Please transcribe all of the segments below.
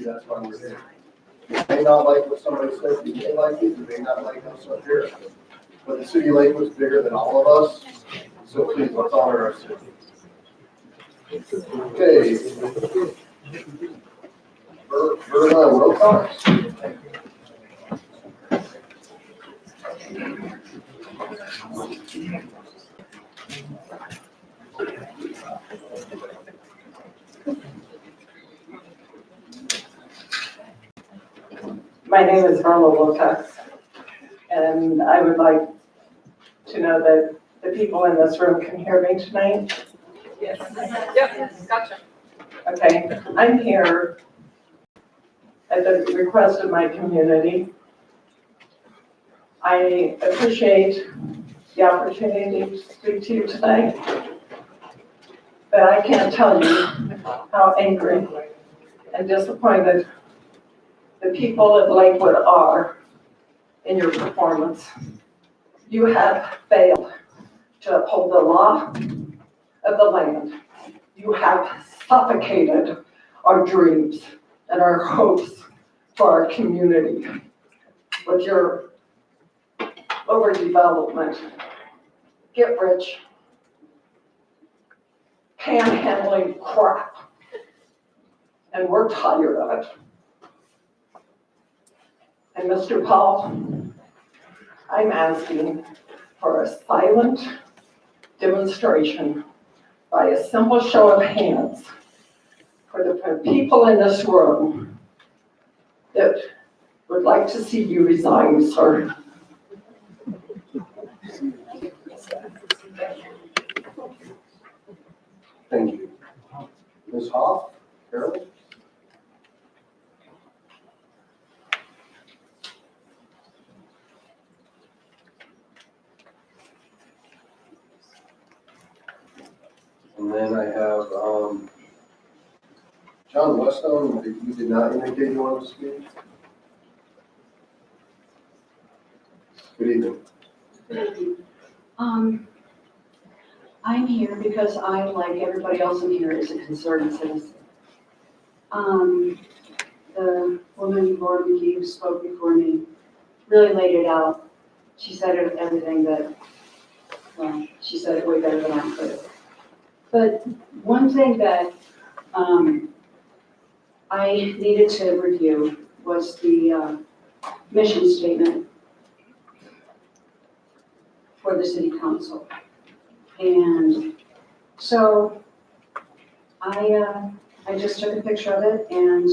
that's why we're here. You may not like what somebody says, you may like it, you may not like us up here. But the city of Lakewood is bigger than all of us, so please, let's honor our city. Okay. Verna Wilcox. My name is Verna Wilcox, and I would like to know that the people in this room can hear me tonight. Yes. Yep, gotcha. Okay, I'm here at the request of my community. I appreciate the opportunity to speak to you tonight, but I can't tell you how angry and disappointed the people of Lakewood are in your performance. You have failed to uphold the law of the land. You have suffocated our dreams and our hopes for our community with your overdevelopment, get rich, panhandling crap. And we're tired of it. And Mr. Paul, I'm asking for a silent demonstration by a simple show of hands for the people in this room that would like to see you resign, sir. Thank you. Ms. Hoff, Carol? And then I have, John Westone, you did not indicate you wanted to speak? Good evening. I'm here because I, like everybody else in here, is a concerned citizen. The woman, Laura McGee, who spoke before me, really laid it out. She said everything that, well, she said it way better than I could. But one thing that I needed to review was the mission statement for the city council. And so I just took a picture of it, and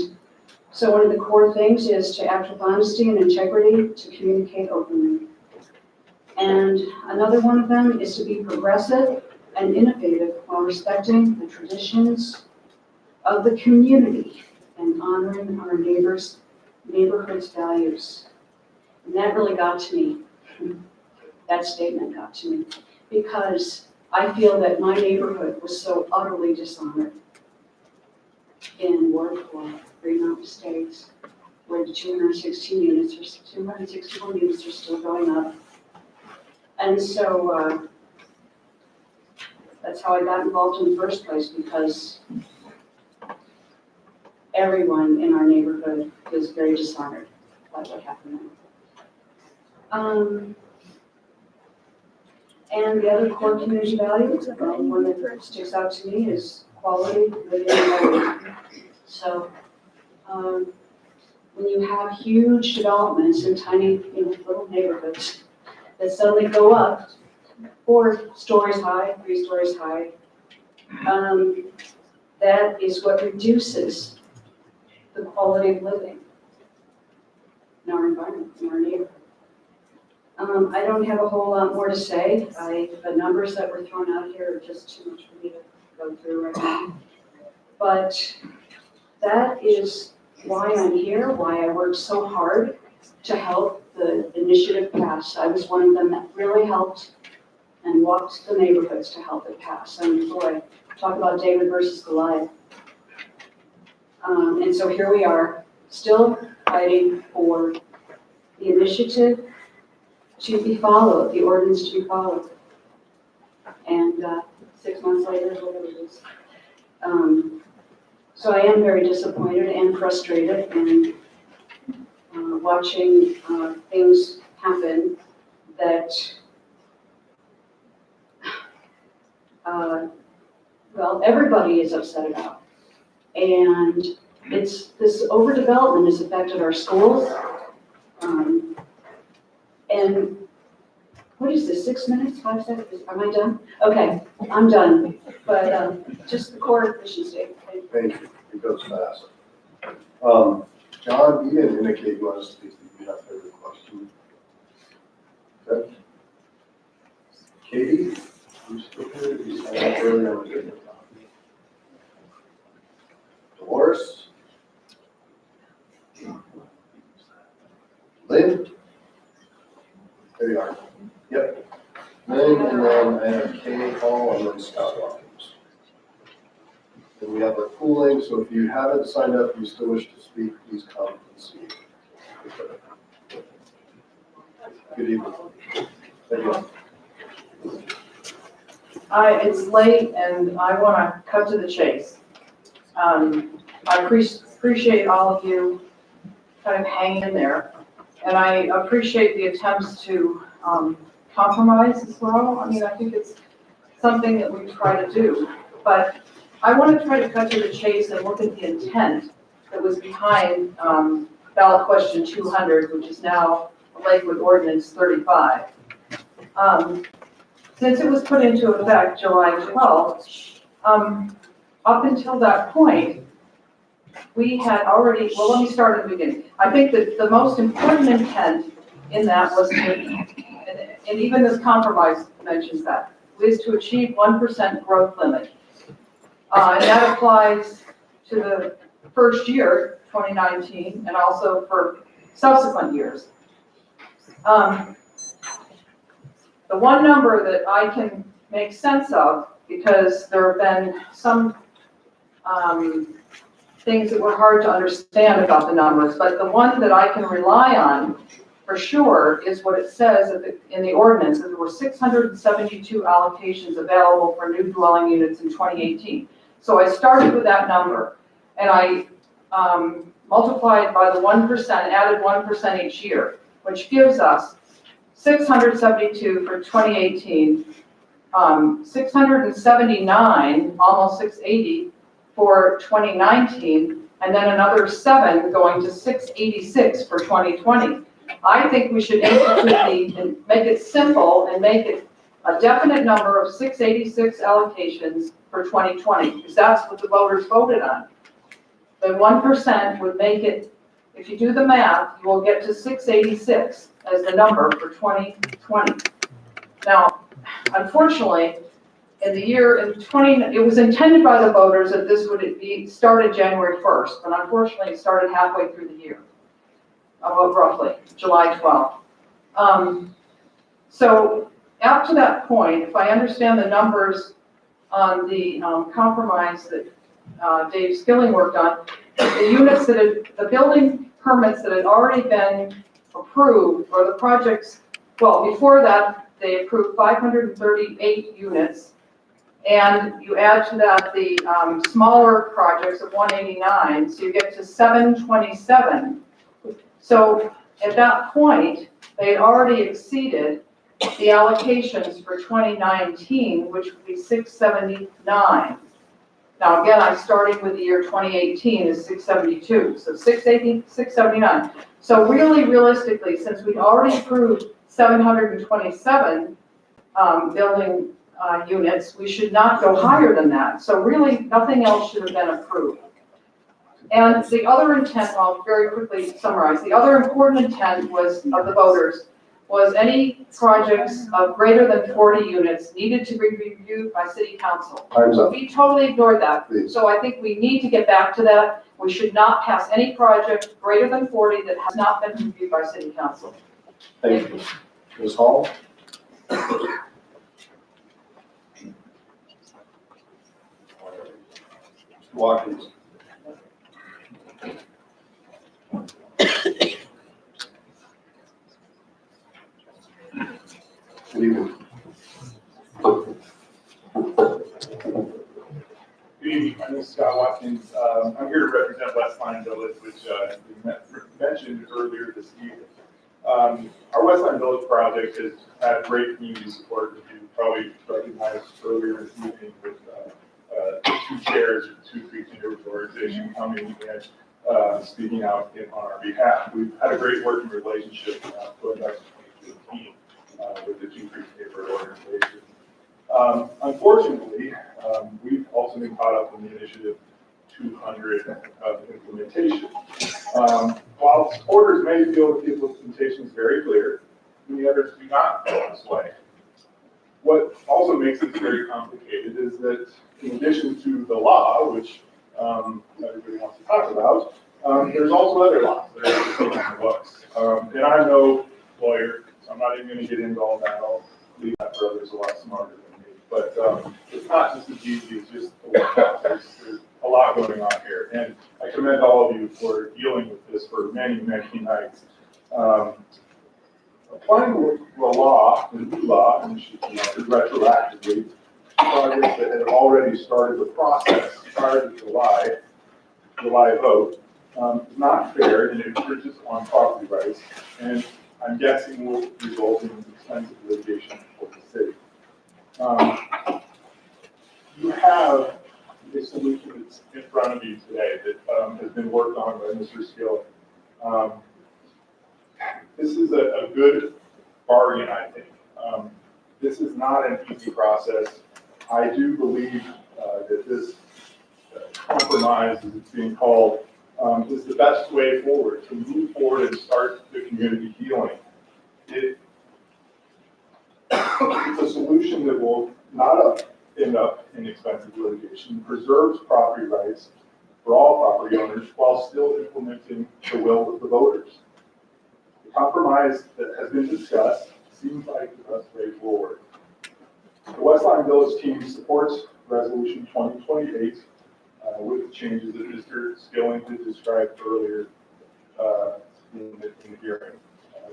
so one of the core things is to act with honesty and integrity, to communicate openly. And another one of them is to be progressive and innovative while respecting the traditions of the community and honoring our neighborhood's values. And that really got to me. That statement got to me because I feel that my neighborhood was so utterly dishonored in Ward 4, Greenmount Estates, where the 261 units are still going up. And so that's how I got involved in the first place, because everyone in our neighborhood is very dishonored by what happened there. And the other core community value, one that sticks out to me, is quality living environment. So when you have huge developments in tiny, little neighborhoods that suddenly go up 4 stories high, 3 stories high, that is what reduces the quality of living in our environment, in our neighborhood. I don't have a whole lot more to say. The numbers that were thrown out here are just too much for me to go through right now. But that is why I'm here, why I worked so hard to help the initiative pass. I was one of them that really helped and walked the neighborhoods to help it pass. And boy, talk about David versus Goliath. And so here we are, still fighting for the initiative to be followed, the ordinance to be followed. And 6 months later, whatever it is. So I am very disappointed and frustrated and watching things happen that, well, everybody is upset about. And this overdevelopment has affected our schools. And what is this, 6 minutes, 5 seconds? Am I done? Okay, I'm done. But just the core efficiency. Thank you, it goes fast. John, you didn't indicate you want to speak, you have further question. Okay. Katie, you still here? You signed up early on the agenda. Dolores? Lynn? There you are. Yep. Lynn, and then I have Kay Hall and then Scott Watkins. And we have the pooling, so if you haven't signed up, you still wish to speak, please come and see. Good evening. Thank you. It's late and I want to cut to the chase. I appreciate all of you kind of hanging in there. And I appreciate the attempts to compromise as well. I mean, I think it's something that we try to do. But I want to try to cut to the chase and look at the intent that was behind ballot question 200, which is now Lakewood Ordinance 35. Since it was put into effect July 12th, up until that point, we had already, well, let me start at the beginning. I think that the most important intent in that was to, and even this compromise mentions that, was to achieve 1% growth limit. And that applies to the first year, 2019, and also for subsequent years. The one number that I can make sense of, because there have been some things that were hard to understand about the numbers, but the one that I can rely on for sure is what it says in the ordinance, that there were 672 allocations available for new dwelling units in 2018. So I started with that number, and I multiplied by the 1%, added 1% each year, which gives us 672 for 2018, 679, almost 680 for 2019, and then another 7 going to 686 for 2020. I think we should institute and make it simple and make it a definite number of 686 allocations for 2020, because that's what the voters voted on. The 1% would make it, if you do the math, you will get to 686 as the number for 2020. Now, unfortunately, in the year in 20, it was intended by the voters that this would be started January 1st, but unfortunately it started halfway through the year, about roughly July 12th. So up to that point, if I understand the numbers on the compromise that Dave Skilling worked on, the units that the building permits that had already been approved, or the projects, well, before that, they approved 538 units. And you add to that the smaller projects of 189, so you get to 727. So at that point, they had already exceeded the allocations for 2019, which would be 679. Now again, I'm starting with the year 2018 is 672, so 680, 679. So really, realistically, since we'd already approved 727 building units, we should not go higher than that. So really, nothing else should have been approved. And the other intent, I'll very quickly summarize, the other important intent was of the voters was any projects of greater than 40 units needed to be reviewed by city council. Time's up. We totally ignored that. Please. So I think we need to get back to that. We should not pass any project greater than 40 that has not been reviewed by city council. Thank you. Ms. Hall? Mr. Watkins? Good evening. Good evening, my name is Scott Watkins. I'm here to represent Westline Village, which we mentioned earlier this evening. Our Westline Village project has had great community support, as you probably recognized earlier this evening with the two chairs of the 2 Creeks Neighborhood Organization coming and speaking out on our behalf. We've had a great working relationship going back to 2015 with the 2 Creeks Neighborhood Organization. Unfortunately, we've also been caught up in the initiative 200 of implementation. While supporters may feel that the implementation is very clear, many others do not feel this way. What also makes it very complicated is that in addition to the law, which everybody wants to talk about, there's also other laws that are in the books. And I'm no lawyer, so I'm not even going to get into all that. I'll leave that for others a lot smarter than me. But it's not just as easy as just the one house. There's a lot going on here. And I commend all of you for dealing with this for many, many nights. Applying the law, the new law, and retroactively, projects that had already started the process prior to July vote, is not fair and it infringes on property rights, and I'm guessing will result in expensive litigation for the city. You have a solution that's in front of you today that has been worked on by Mr. Skill. This is a good bargain, I think. This is not an easy process. I do believe that this compromise, as it's being called, is the best way forward to move forward and start the community healing. It's a solution that will not end up in expensive litigation, preserves property rights for all property owners while still implementing the will of the voters. The compromise that has been discussed seems like the best way forward. The Westline Village team supports Resolution 2028 with the changes that Mr. Skilling had described earlier in the hearing.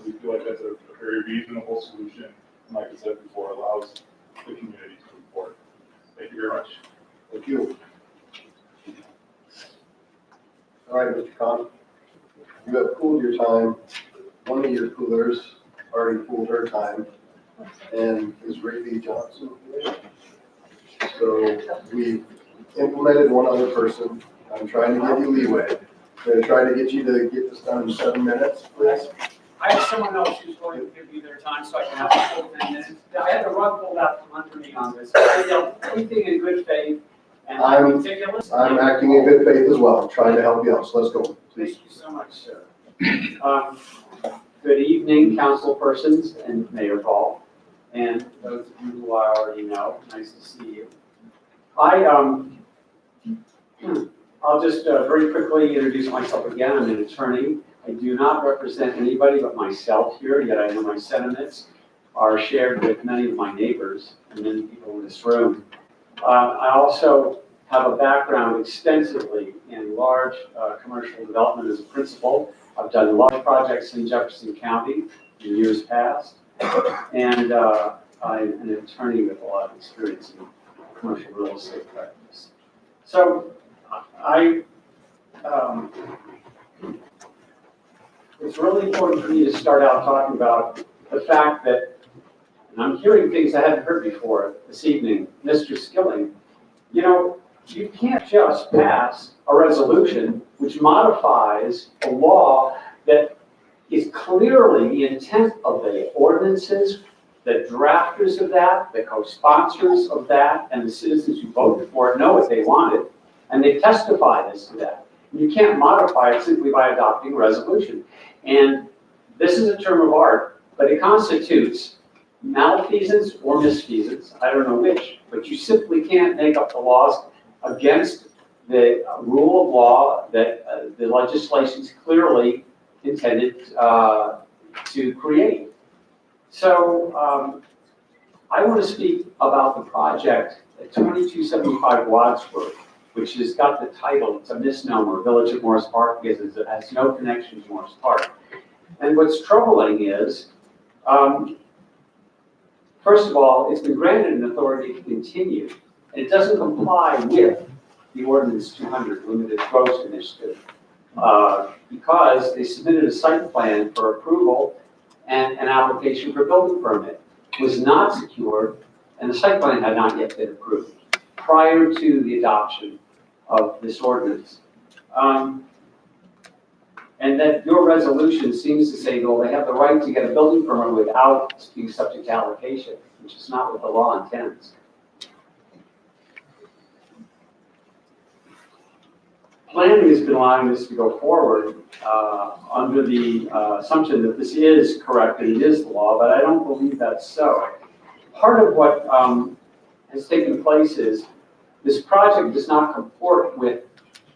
We feel like that's a very reasonable solution, and like I said before, allows the community to move forward. Thank you very much. Thank you. All right, Mr. Khan, you have cooled your time. One of your coolers already cooled her time, and is Ray Johnson here? So we implemented one other person. I'm trying to give you leeway. I'm going to try to get you to get this done in 7 minutes, please. I have someone else who's going to give me their time so I can have a full 10 minutes. I had the rug pulled out from under me on this. I did everything in good faith and I'm meticulous. I'm acting in good faith as well, trying to help you out, so let's go, please. Thank you so much, sir. Good evening, council persons and Mayor Paul, and those of you who I already know. Nice to see you. I'll just very quickly introduce myself again. I'm an attorney. I do not represent anybody but myself here, yet I know my sentiments are shared with many of my neighbors and many people in this room. I also have a background extensively in large commercial development as a principal. I've done large projects in Jefferson County in years past, and I'm an attorney with a lot of experience in commercial real estate practice. So it's really important for me to start out talking about the fact that, and I'm hearing things I hadn't heard before this evening, Mr. Skilling, you know, you can't just pass a resolution which modifies a law that is clearly the intent of the ordinances, the drafters of that, the co-sponsors of that, and the citizens who voted for it know what they wanted, and they testified as to that. You can't modify it simply by adopting a resolution. And this is a term of art, but it constitutes malfeasance or misfeasance, I don't know which, but you simply can't make up the laws against the rule of law that the legislation's clearly intended to create. So I want to speak about the project at 2275 Wadsworth, which has got the title, it's a misnomer, Village of Morris Park, because it has no connection to Morris Park. And what's troubling is, first of all, it's been granted an authority to continue, and it doesn't comply with the ordinance 200, limited growth initiative, because they submitted a site plan for approval and an application for building permit was not secured, and the site plan had not yet been approved prior to the adoption of this ordinance. And that your resolution seems to say, well, they have the right to get a building permit without being subject to allocation, which is not what the law intends. Planning has been allowing this to go forward under the assumption that this is correct and it is the law, but I don't believe that's so. Part of what has taken place is this project does not comport with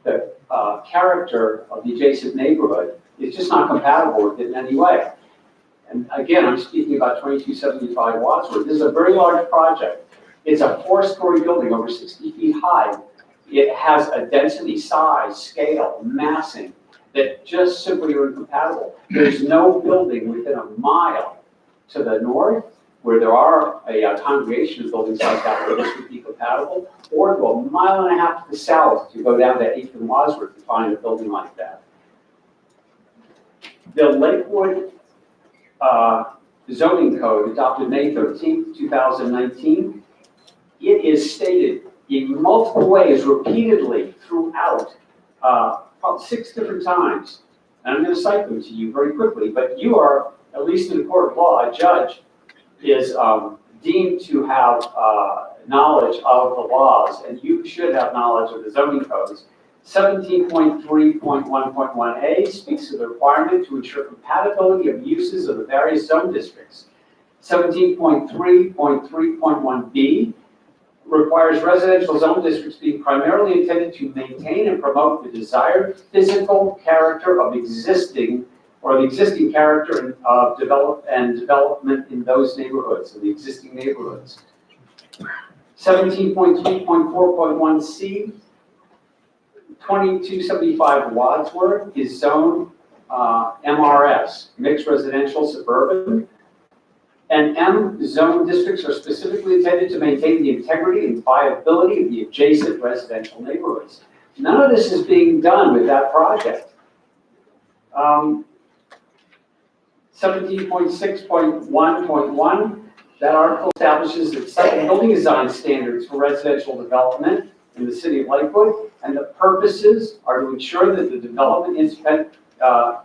the character of the adjacent neighborhood. It's just not compatible with it in any way. And again, I'm speaking about 2275 Wadsworth. This is a very large project. It's a 4-story building over 60 feet high. It has a density, size, scale, massing that just simply are incompatible. There's no building within a mile to the north where there are a congregation of buildings like that where this would be compatible, or to a mile and a half to the south to go down to 8th and Wadsworth to find a building like that. The Lakewood zoning code adopted May 13th, 2019, it is stated in multiple ways, repeatedly throughout, about 6 different times. And I'm going to cite them to you very quickly, but you are, at least in the court of law, a judge is deemed to have knowledge of the laws, and you should have knowledge of the zoning codes. 17.3.1.1a speaks of the requirement to ensure compatibility of uses of the various zone districts. 17.3.3.1b requires residential zone districts being primarily intended to maintain and promote the desired physical character of existing or the existing character of development in those neighborhoods, in the existing neighborhoods. 17.3.4.1c, 2275 Wadsworth is zoned MRS, mixed residential suburban. And M zone districts are specifically intended to maintain the integrity and viability of the adjacent residential neighborhoods. None of this is being done with that project. 17.6.1.1, that article establishes that set building design standards for residential development in the city of Lakewood, and the purposes are to ensure that the development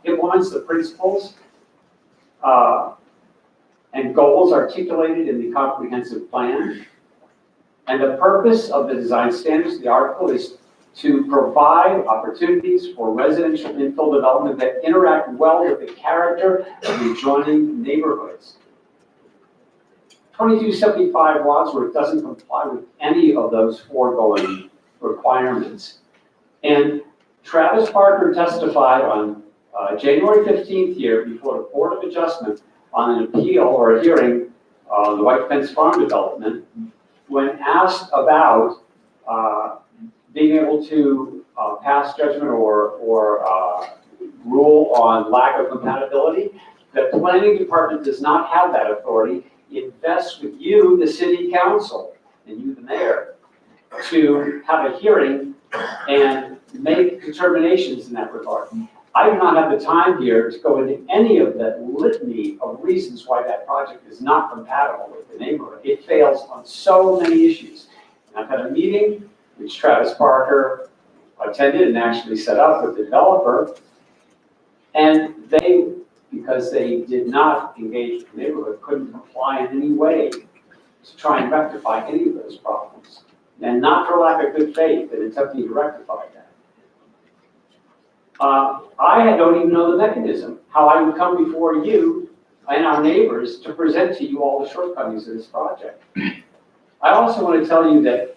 implements the principles and goals articulated in the comprehensive plan. And the purpose of the design standards, the article, is to provide opportunities for residential infill development that interact well with the character of the adjoining neighborhoods. 2275 Wadsworth doesn't comply with any of those foregoing requirements. And Travis Parker testified on January 15th here before the Board of Adjustment on an appeal or a hearing on the White Fence Farm development when asked about being able to pass judgment or rule on lack of compatibility. The planning department does not have that authority. It vests with you, the city council, and you, the mayor, to have a hearing and make determinations in that regard. I do not have the time here to go into any of the litany of reasons why that project is not compatible with the neighborhood. It fails on so many issues. And I've had a meeting which Travis Parker attended and actually set up with the developer. And they, because they did not engage with the neighborhood, couldn't comply in any way to try and rectify any of those problems. And not for lack of good faith in attempting to rectify that. I don't even know the mechanism, how I would come before you and our neighbors to present to you all the shortcomings of this project. I also want to tell you that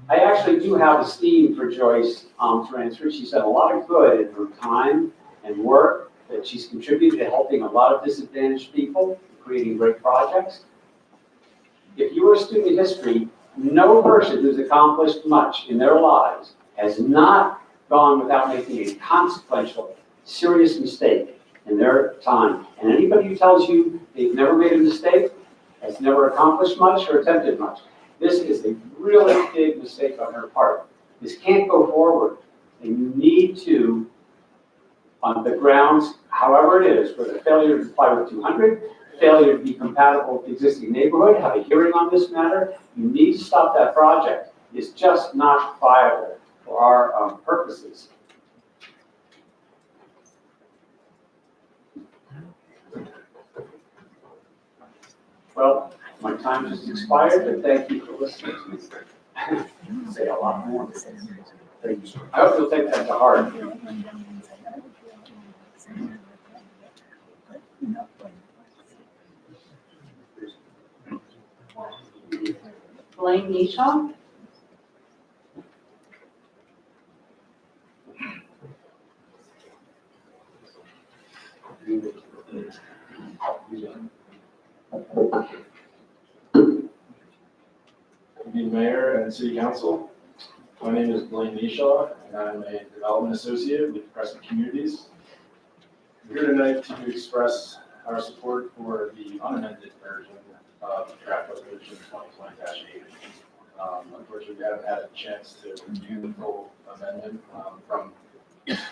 I actually do have esteem for Joyce Transfer. She's done a lot of good in her time and work that she's contributed to helping a lot of disadvantaged people, creating great projects. If you are a student of history, no person who's accomplished much in their lives has not gone without making a consequential, serious mistake in their time. And anybody who tells you they've never made a mistake has never accomplished much or attempted much. This is a really big mistake on her part. This can't go forward. And you need to, on the grounds, however it is, whether failure to comply with 200, failure to be compatible with the existing neighborhood, have a hearing on this matter, you need to stop that project. It's just not viable for our purposes. Well, my time just expired, but thank you for listening to me. Say a lot more. Thank you. I hope you'll take that to heart. Blaine Nisha? Good evening, Mayor and City Council. My name is Blaine Nishaw, and I'm a development associate with Crescent Communities. I'm here tonight to express our support for the unamended version of draft resolution 2020-8. Unfortunately, we haven't had a chance to review the full amendment from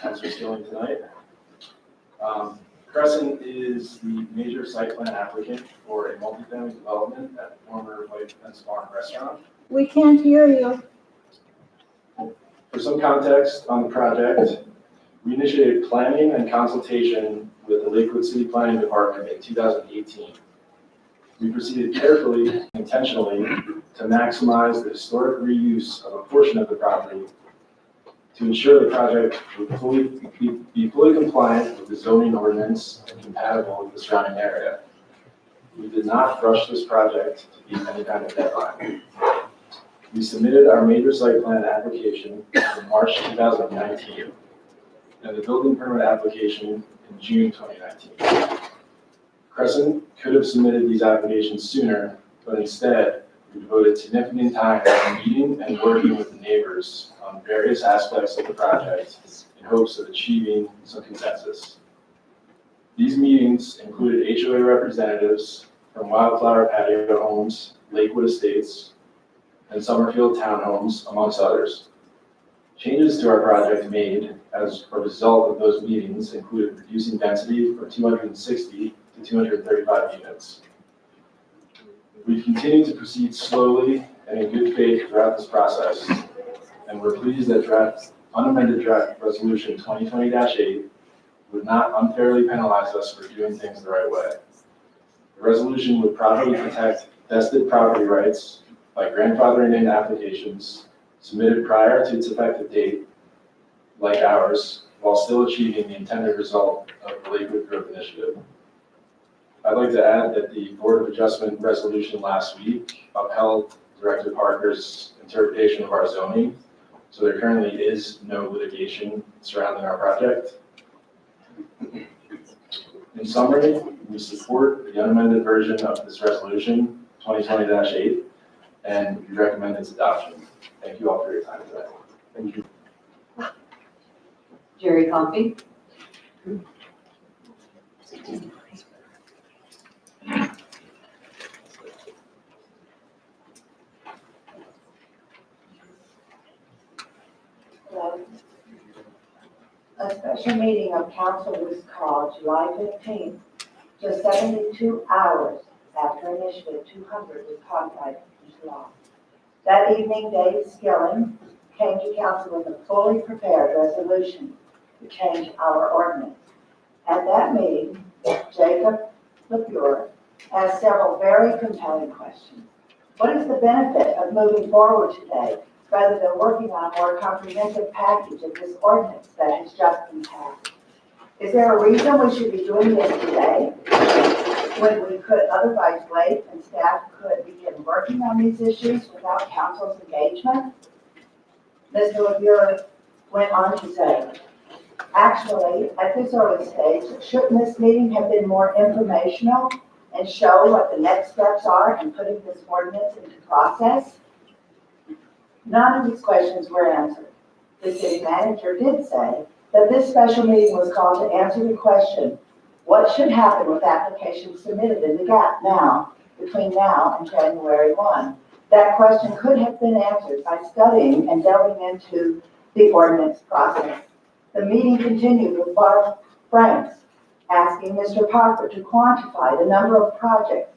Councilor Skilling tonight. Crescent is the major site plan applicant for a multifamily development at the former White Fence Farm restaurant. We can't hear you. For some context on the project, we initiated planning and consultation with the Lakewood City Planning Department in 2018. We proceeded carefully and intentionally to maximize the historic reuse of a portion of the property to ensure the project would be fully compliant with the zoning ordinance and compatible with the surrounding area. We did not rush this project to meet any kind of deadline. We submitted our major site plan application in March 2019 and the building permit application in June 2019. Crescent could have submitted these applications sooner, but instead we devoted significant time to meeting and working with the neighbors on various aspects of the project in hopes of achieving some consensus. These meetings included HOA representatives from Wildflower Patio Homes, Lakewood Estates, and Summerfield Townhomes, amongst others. Changes to our project made as a result of those meetings included reducing density from 260 to 235 units. We've continued to proceed slowly and in good faith throughout this process, and we're pleased that unamended draft resolution 2020-8 would not unfairly penalize us for doing things the right way. The resolution would properly protect vested property rights by grandfathering in applications submitted prior to its effective date, like ours, while still achieving the intended result of the Lakewood Growth Initiative. I'd like to add that the Board of Adjustment resolution last week upheld Director Parker's interpretation of our zoning, so there currently is no litigation surrounding our project. In summary, we support the unamended version of this resolution, 2020-8, and we recommend its adoption. Thank you all for your time today. Thank you. Jerry Coffey? A special meeting of council was called July 15th, just 72 hours after Initiative 200 was codified into law. That evening, Dave Skilling came to council with a fully prepared resolution to change our ordinance. At that meeting, Jacob LaPure asked several very compelling questions. What is the benefit of moving forward today rather than working on a more comprehensive package of this ordinance that has just been passed? Is there a reason we should be doing this today when we could otherwise wait and staff could begin working on these issues without council's engagement? Mr. LaPure went on to say, actually, at this early stage, shouldn't this meeting have been more informational and show what the next steps are in putting this ordinance into process? None of these questions were answered. The city manager did say that this special meeting was called to answer the question, what should happen with applications submitted in the gap now, between now and January 1? That question could have been answered by studying and delving into the ordinance process. The meeting continued with Barb Franks asking Mr. Parker to quantify the number of projects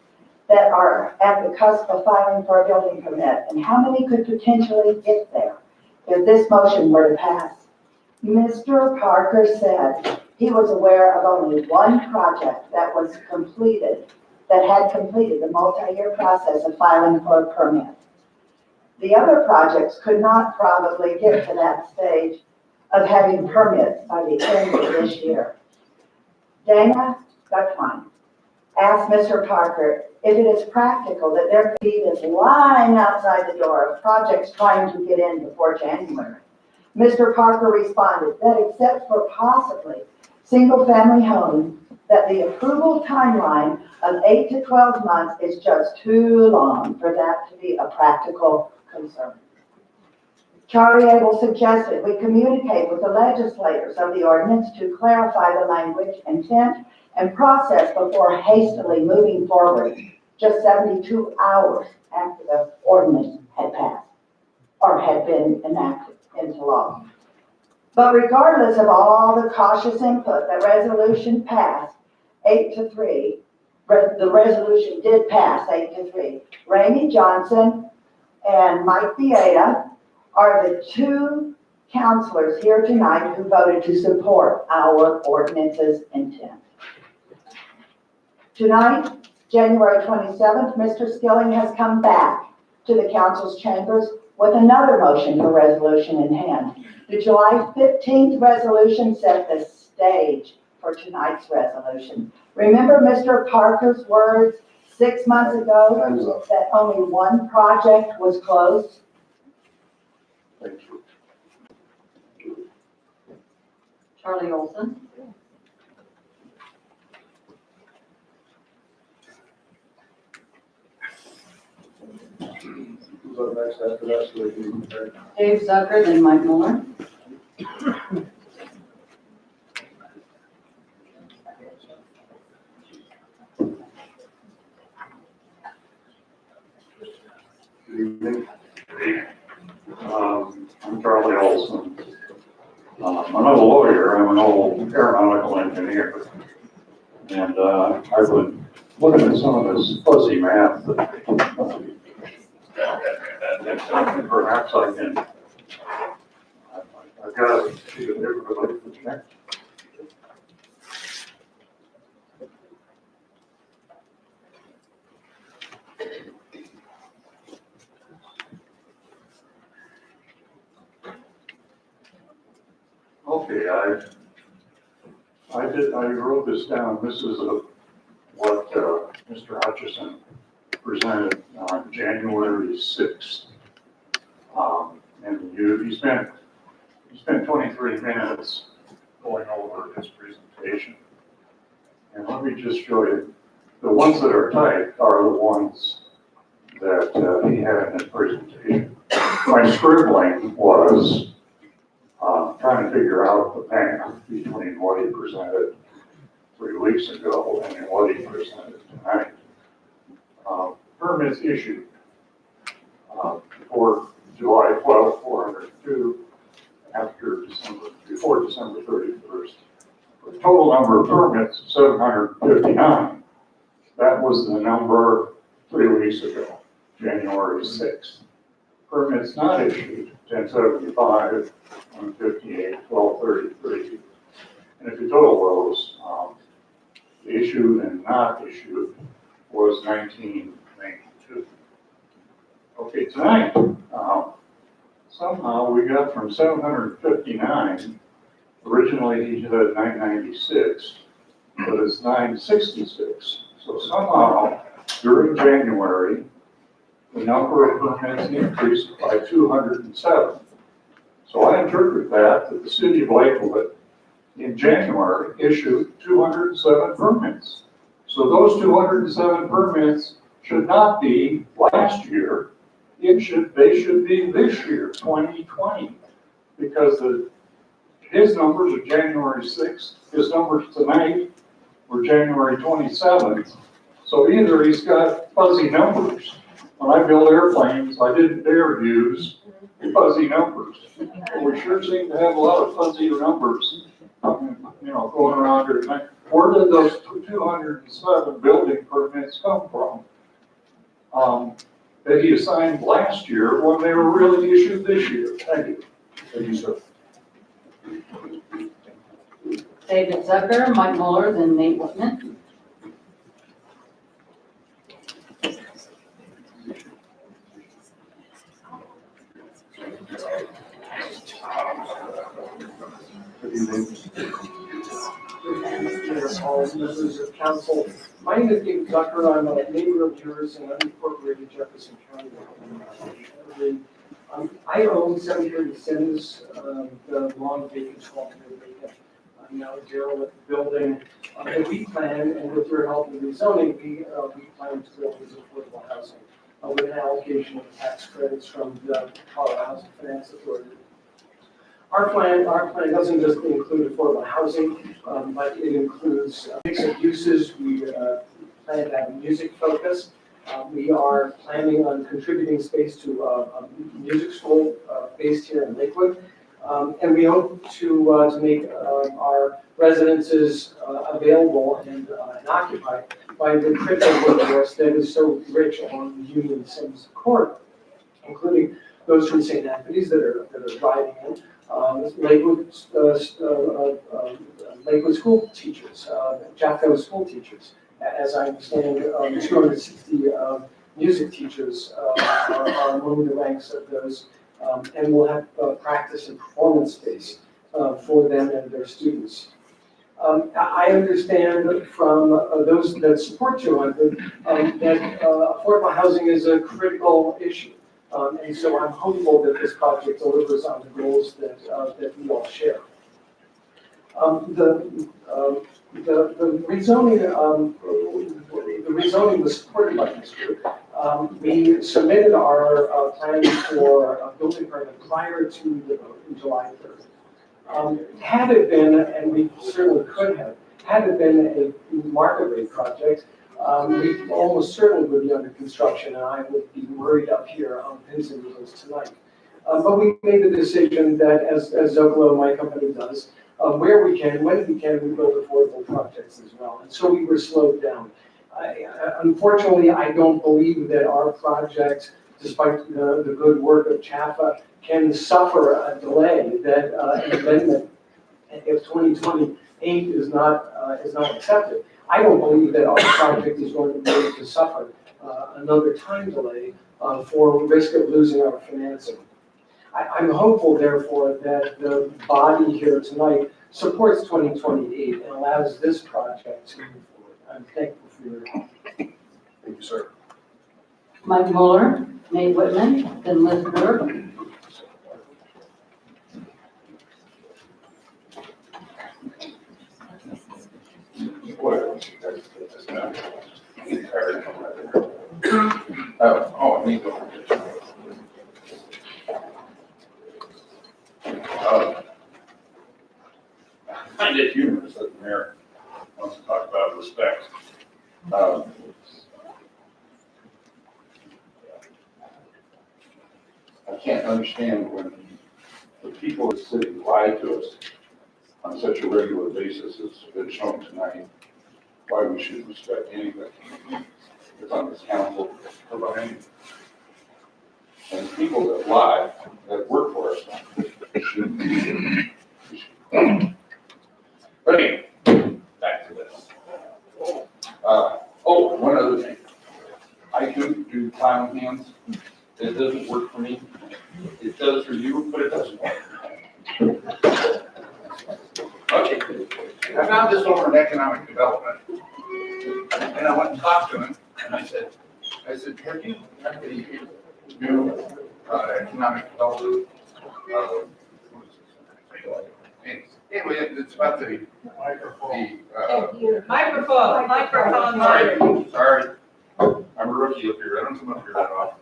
that are at the cusp of filing for a building permit and how many could potentially get there if this motion were to pass. Mr. Parker said he was aware of only one project that was completed, that had completed the multi-year process of filing for a permit. The other projects could not probably get to that stage of having permits by the end of this year. Dana Gutwein asked Mr. Parker if it is practical that there could be this line outside the door of projects trying to get in before January. Mr. Parker responded that except for possibly single-family homes, that the approval timeline of 8 to 12 months is just too long for that to be a practical concern. Charlie Abel suggested we communicate with the legislators of the ordinance to clarify the language, intent, and process before hastily moving forward just 72 hours after the ordinance had passed or had been enacted into law. But regardless of all the cautious input, the resolution passed 8-3. The resolution did pass 8-3. Rainey Johnson and Mike Vieta are the two counselors here tonight who voted to support our ordinance's intent. Tonight, January 27th, Mr. Skilling has come back to the council's chambers with another motion for resolution in hand. The July 15th resolution set the stage for tonight's resolution. Remember Mr. Parker's words 6 months ago that only one project was closed? Thank you. Charlie Olson. Who's up next after that, so they can compare? Dave Zucker, then Mike Muller. Good evening. I'm Charlie Olson. I'm not a lawyer, I'm an old aeronautical engineer. And I've been looking at some of this fuzzy math that perhaps I can, I've got to see if everybody can check. Okay, I wrote this down. This is what Mr. Hutchison presented on January 6th. And he spent 23 minutes going over his presentation. And let me just show you. The ones that are typed are the ones that he had in his presentation. My scribbling was trying to figure out the path between what he presented 3 weeks ago and what he presented tonight. Permits issued before July 12th, 402, before December 31st. The total number of permits, 759. That was the number 3 weeks ago, January 6th. Permits not issued, 1075, 158, 1233. And if you total those, issued and not issued was 1992. Okay, tonight, somehow we got from 759, originally he had 996, but it's 966. So somehow, during January, the number of permits increased by 207. So I interpret that the city of Lakewood in January issued 207 permits. So those 207 permits should not be last year. They should be this year, 2020, because his numbers are January 6th. His numbers tonight were January 27th. So either he's got fuzzy numbers when I built airplanes, I didn't dare use fuzzy numbers. And we sure seem to have a lot of fuzzy numbers, going around here tonight. Where did those 207 building permits come from? That he assigned last year when they were really issued this year. Thank you. Thank you, sir. David Zucker, Mike Muller, then Nate Whitman. Good evening. Mayor Hall, members of council. My name is David Zucker. I'm a neighbor of yours in unincorporated Jefferson County. I own 730 Sims, the long vacant 12-year vacant. I'm now a derelict building that we plan, and with your help in rezoning, we plan to build as affordable housing with an allocation of tax credits from the Colorado Housing Finance Authority. Our plan doesn't just include affordable housing, but it includes a mix of uses. We plan to have a music focus. We are planning on contributing space to a music school based here in Lakewood. And we hope to make our residences available and occupied by the critical workforce that is so rich along the Union Sims Court, including those from St. Anthony's that are driving in. Lakewood school teachers, Jafco school teachers. As I understand, 260 music teachers are among the ranks of those, and we'll have practice and performance space for them and their students. I understand from those that support you on that affordable housing is a critical issue. And so I'm hopeful that this project delivers on the goals that we all share. The rezoning was supported by this group. We submitted our plan for a building permit prior to the vote in July 3rd. Had it been, and we certainly could have, had it been a market rate project, we almost certainly would be under construction, and I would be worried up here on pins and needles tonight. But we made the decision that, as Zocalo, my company, does, where we can, when we can, we build affordable projects as well. And so we were slowed down. Unfortunately, I don't believe that our project, despite the good work of CHAFA, can suffer a delay that an amendment, if 2028 is not accepted. I don't believe that our project is going to be able to suffer another time delay for risk of losing our financing. I'm hopeful, therefore, that the body here tonight supports 2028 and allows this project to move forward. I'm thankful for your help. Thank you, sir. Mike Muller, Nate Whitman, then Liz Burke. I need to. I find it humorous that the mayor wants to talk about respect. I can't understand when the people of the city lie to us on such a regular basis as been shown tonight, why we should respect anything that's on this council or by anything. And people that lie, that work for us, shouldn't be. But anyway, back to this. One other thing. I do clown hands. It doesn't work for me. It does for you, but it doesn't work. Okay. I found this over in economic development. And I went and talked to him, and I said, have you had the new economic development? Anyway, it's about the Microphone. Sorry. I'm a rookie up here. I don't come up here that often.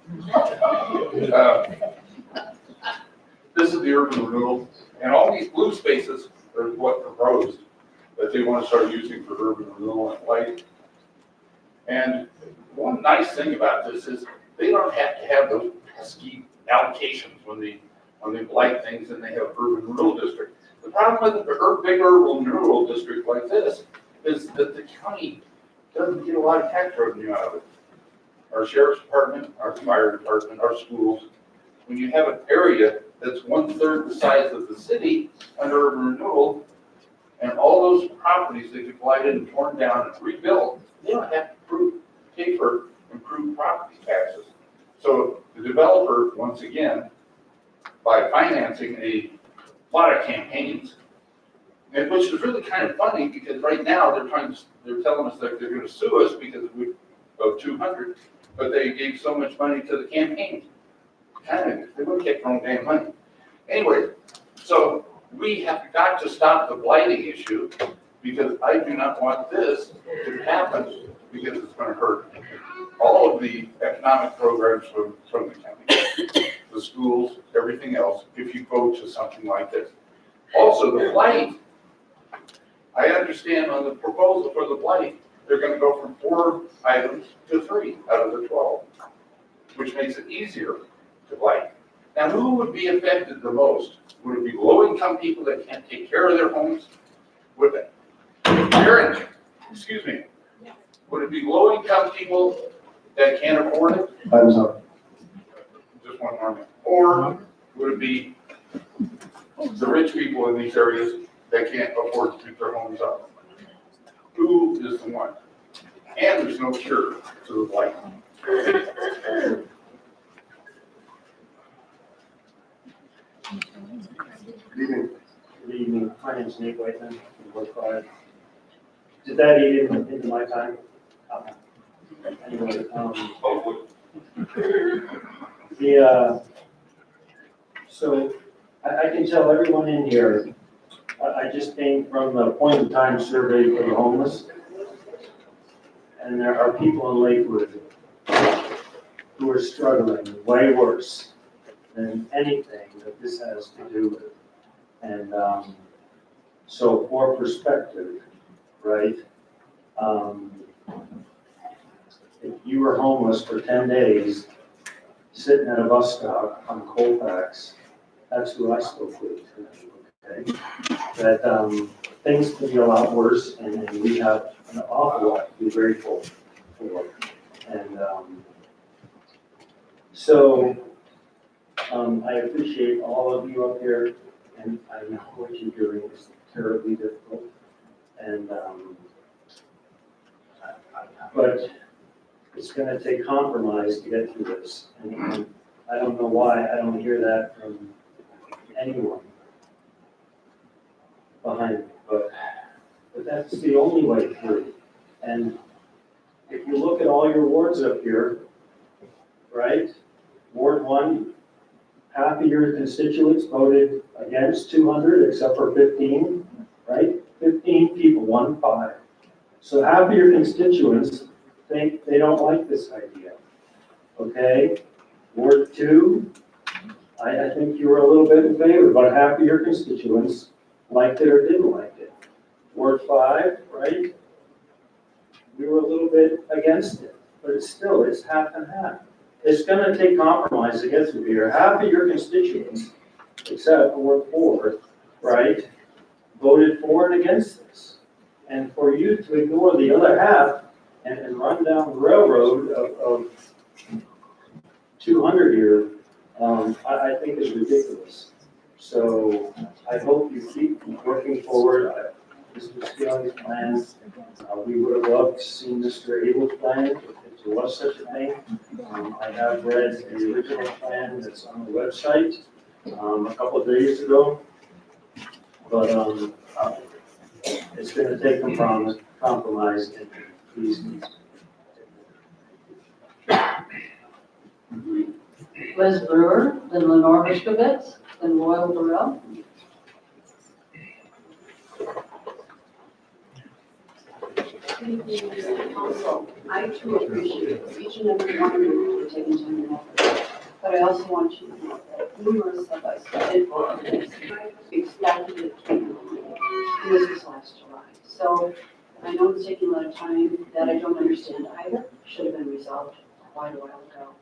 This is the urban renewal, and all these blue spaces are what proposed that they want to start using for urban renewal and light. And one nice thing about this is they don't have to have those pesky allocations when they blight things and they have urban rural district. The problem with a big urban rural district like this is that the county doesn't get a lot of tax revenue out of it. Our sheriff's department, our fire department, our schools, when you have an area that's 1/3 the size of the city under urban renewal, and all those properties that get blighted and torn down and rebuilt, they don't have to pay for improved property taxes. So the developer, once again, by financing a lot of campaigns, and which is really kind of funny because right now they're telling us that they're going to sue us because of 200, but they gave so much money to the campaign. Kind of, they would get their own damn money. Anyway, so we have got to stop the blighting issue because I do not want this to happen because it's going to hurt all of the economic programs from the county, the schools, everything else, if you go to something like this. Also, the blight, I understand on the proposal for the blight, they're going to go from 4 items to 3 out of the 12, which makes it easier to blight. Now, who would be affected the most? Would it be low-income people that can't take care of their homes? Would it? Excuse me. Would it be low-income people that can't afford it? Time's up. Just one more minute. Or would it be the rich people in these areas that can't afford to keep their homes up? Who is the one? And there's no cure to the blight. Good evening. Good evening, my name is Nate Whiteman from Ward 5. Did that eat into my time? Anyway, so I can tell everyone in here, I just came from a point in time survey for the homeless. And there are people in Lakewood who are struggling way worse than anything that this has to do with. And so for perspective, right? If you were homeless for 10 days, sitting at a bus stop on Colfax, that's who I spoke with tonight, okay? That things can be a lot worse, and we have an awful lot to be grateful for. And so I appreciate all of you up here, and I know what you're doing is terribly difficult. And but it's going to take compromise to get through this. And I don't know why I don't hear that from anyone behind me, but that's the only way through. And if you look at all your wards up here, right? Ward 1, half of your constituents voted against 200 except for 15, right? 15 people, 1-5. So half of your constituents think they don't like this idea, okay? Ward 2, I think you were a little bit in favor, but half of your constituents liked it or didn't like it. Ward 5, right? We were a little bit against it, but it's half and half. It's gonna take compromise to get through here. Half of your constituents, except Ward 4, right, voted for and against this. And for you to ignore the other half and run down the railroad of 200 here, I think is ridiculous. So I hope you keep working forward. Mr. Skilling's plan, we would have loved to see Mr. Abel's plan, if there was such a thing. I have read the original plan that's on the website a couple of days ago. But it's going to take compromise, and please. Liz Brewer, then Lenore Mishkovitz, then Royal Burrell. Council, I too appreciate each and every one of you for taking time and effort. But I also want you to know that numerous of us did vote on this. We expected it to be completed. And this was last July. So I know it's taking a lot of time that I don't understand either. Should have been resolved quite a while ago.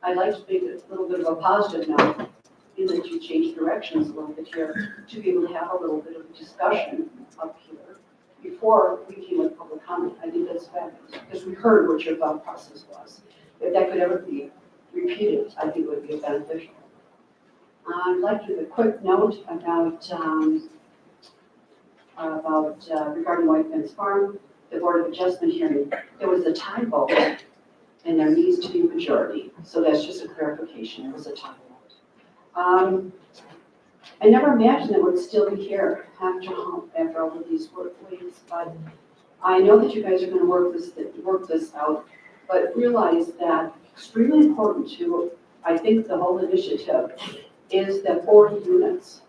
I'd like to make a little bit of a positive note, in that you changed directions a little bit here, to be able to have a little bit of a discussion up here before we came with public comment. I think that's fabulous, because we heard what your thought process was. If that could ever be repeated, I think it would be beneficial. I'd like to give a quick note about regarding White Fence Farm, the Board of Adjustment hearing. There was a tie vote, and there needs to be a majority. So that's just a clarification. It was a tie vote. I never imagined it would still be here after all of these weeks, but I know that you guys are going to work this out. But realize that extremely important to, I think, the whole initiative is that 40 units.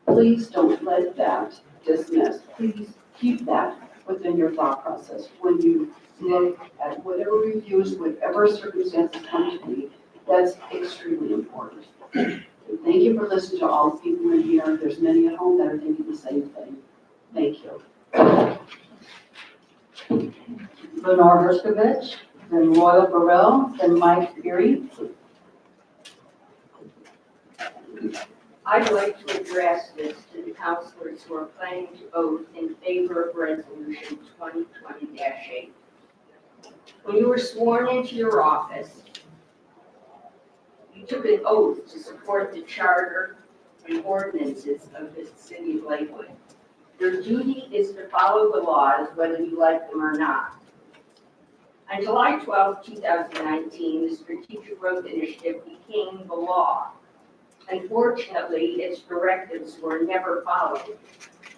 Please don't let that dismiss. Please keep that within your thought process when you look at whatever reviews, whatever circumstances come to be. That's extremely important. And thank you for listening to all the people in here. There's many at home that are thinking the same thing. Thank you. Lenore Herskovich, then Royal Burrell, then Mike Beery. I'd like to address this to the councilors who are planning to vote in favor of resolution 2020-8. When you were sworn into your office, you took an oath to support the charter and ordinances of the city of Lakewood. Your duty is to follow the laws whether you like them or not. On July 12, 2019, the Strategic Growth Initiative became the law. Unfortunately, its directives were never followed.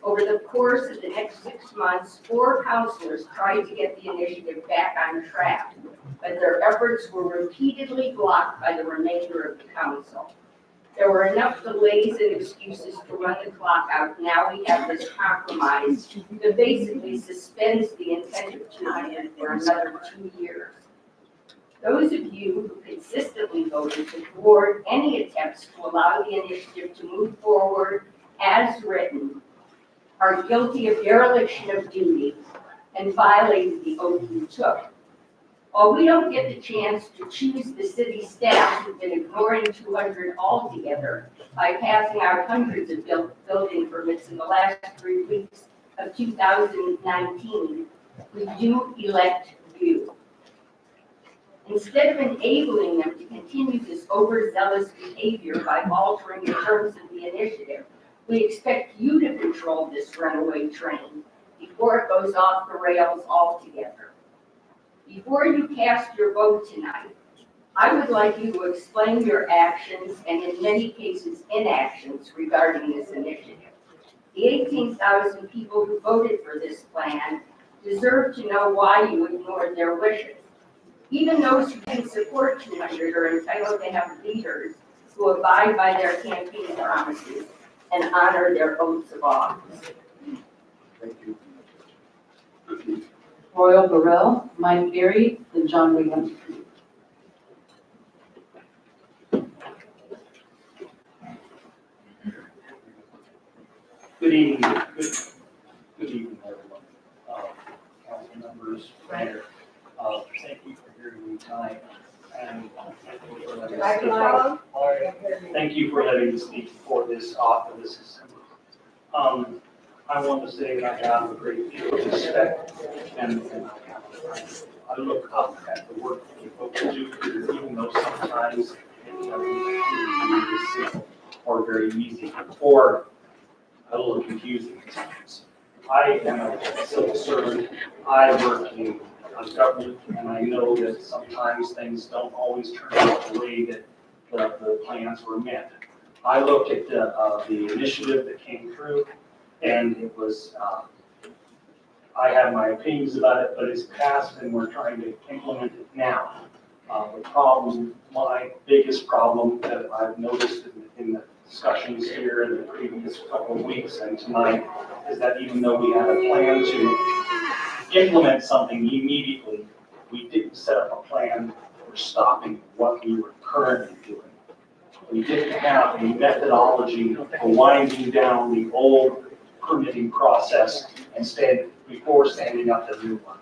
Over the course of the next 6 months, 4 councilors tried to get the initiative back on track, but their efforts were repeatedly blocked by the remainder of the council. There were enough delays and excuses to run the clock out. Now we have this compromise that basically suspends the intent of 200 for another 2 years. Those of you who consistently voted to thwart any attempts to allow the initiative to move forward as written are guilty of dereliction of duty and violated the oath you took. While we don't get the chance to choose the city staff who've been ignoring 200 altogether by passing out hundreds of building permits in the last 3 weeks of 2019, we do elect you. Instead of enabling them to continue this overzealous behavior by altering the terms of the initiative, we expect you to control this runaway train before it goes off the rails altogether. Before you cast your vote tonight, I would like you to explain your actions and in many cases inactions regarding this initiative. The 18,000 people who voted for this plan deserve to know why you ignored their wishes. Even those who didn't support 200 are entitled to have leaders who abide by their campaign promises and honor their oaths of office. Thank you. Royal Burrell, Mike Beery, then John Williams. Good evening, good evening, everyone. Council members, Mayor, thank you for hearing me tonight. And thank you for letting me speak before this office. I want to say that I have a great deal of respect and I look up at the work that you folks do, even though sometimes it doesn't seem or very easy or a little confusing at times. I am a civil servant. I work in government, and I know that sometimes things don't always turn out the way that the plans were meant. I looked at the initiative that came through, and it was, I have my opinions about it, but it's passed and we're trying to implement it now. The problem, my biggest problem that I've noticed in the discussions here in the previous couple of weeks and tonight is that even though we had a plan to implement something immediately, we didn't set up a plan for stopping what we were currently doing. We didn't have a methodology for winding down the old permitting process and before standing up the new one.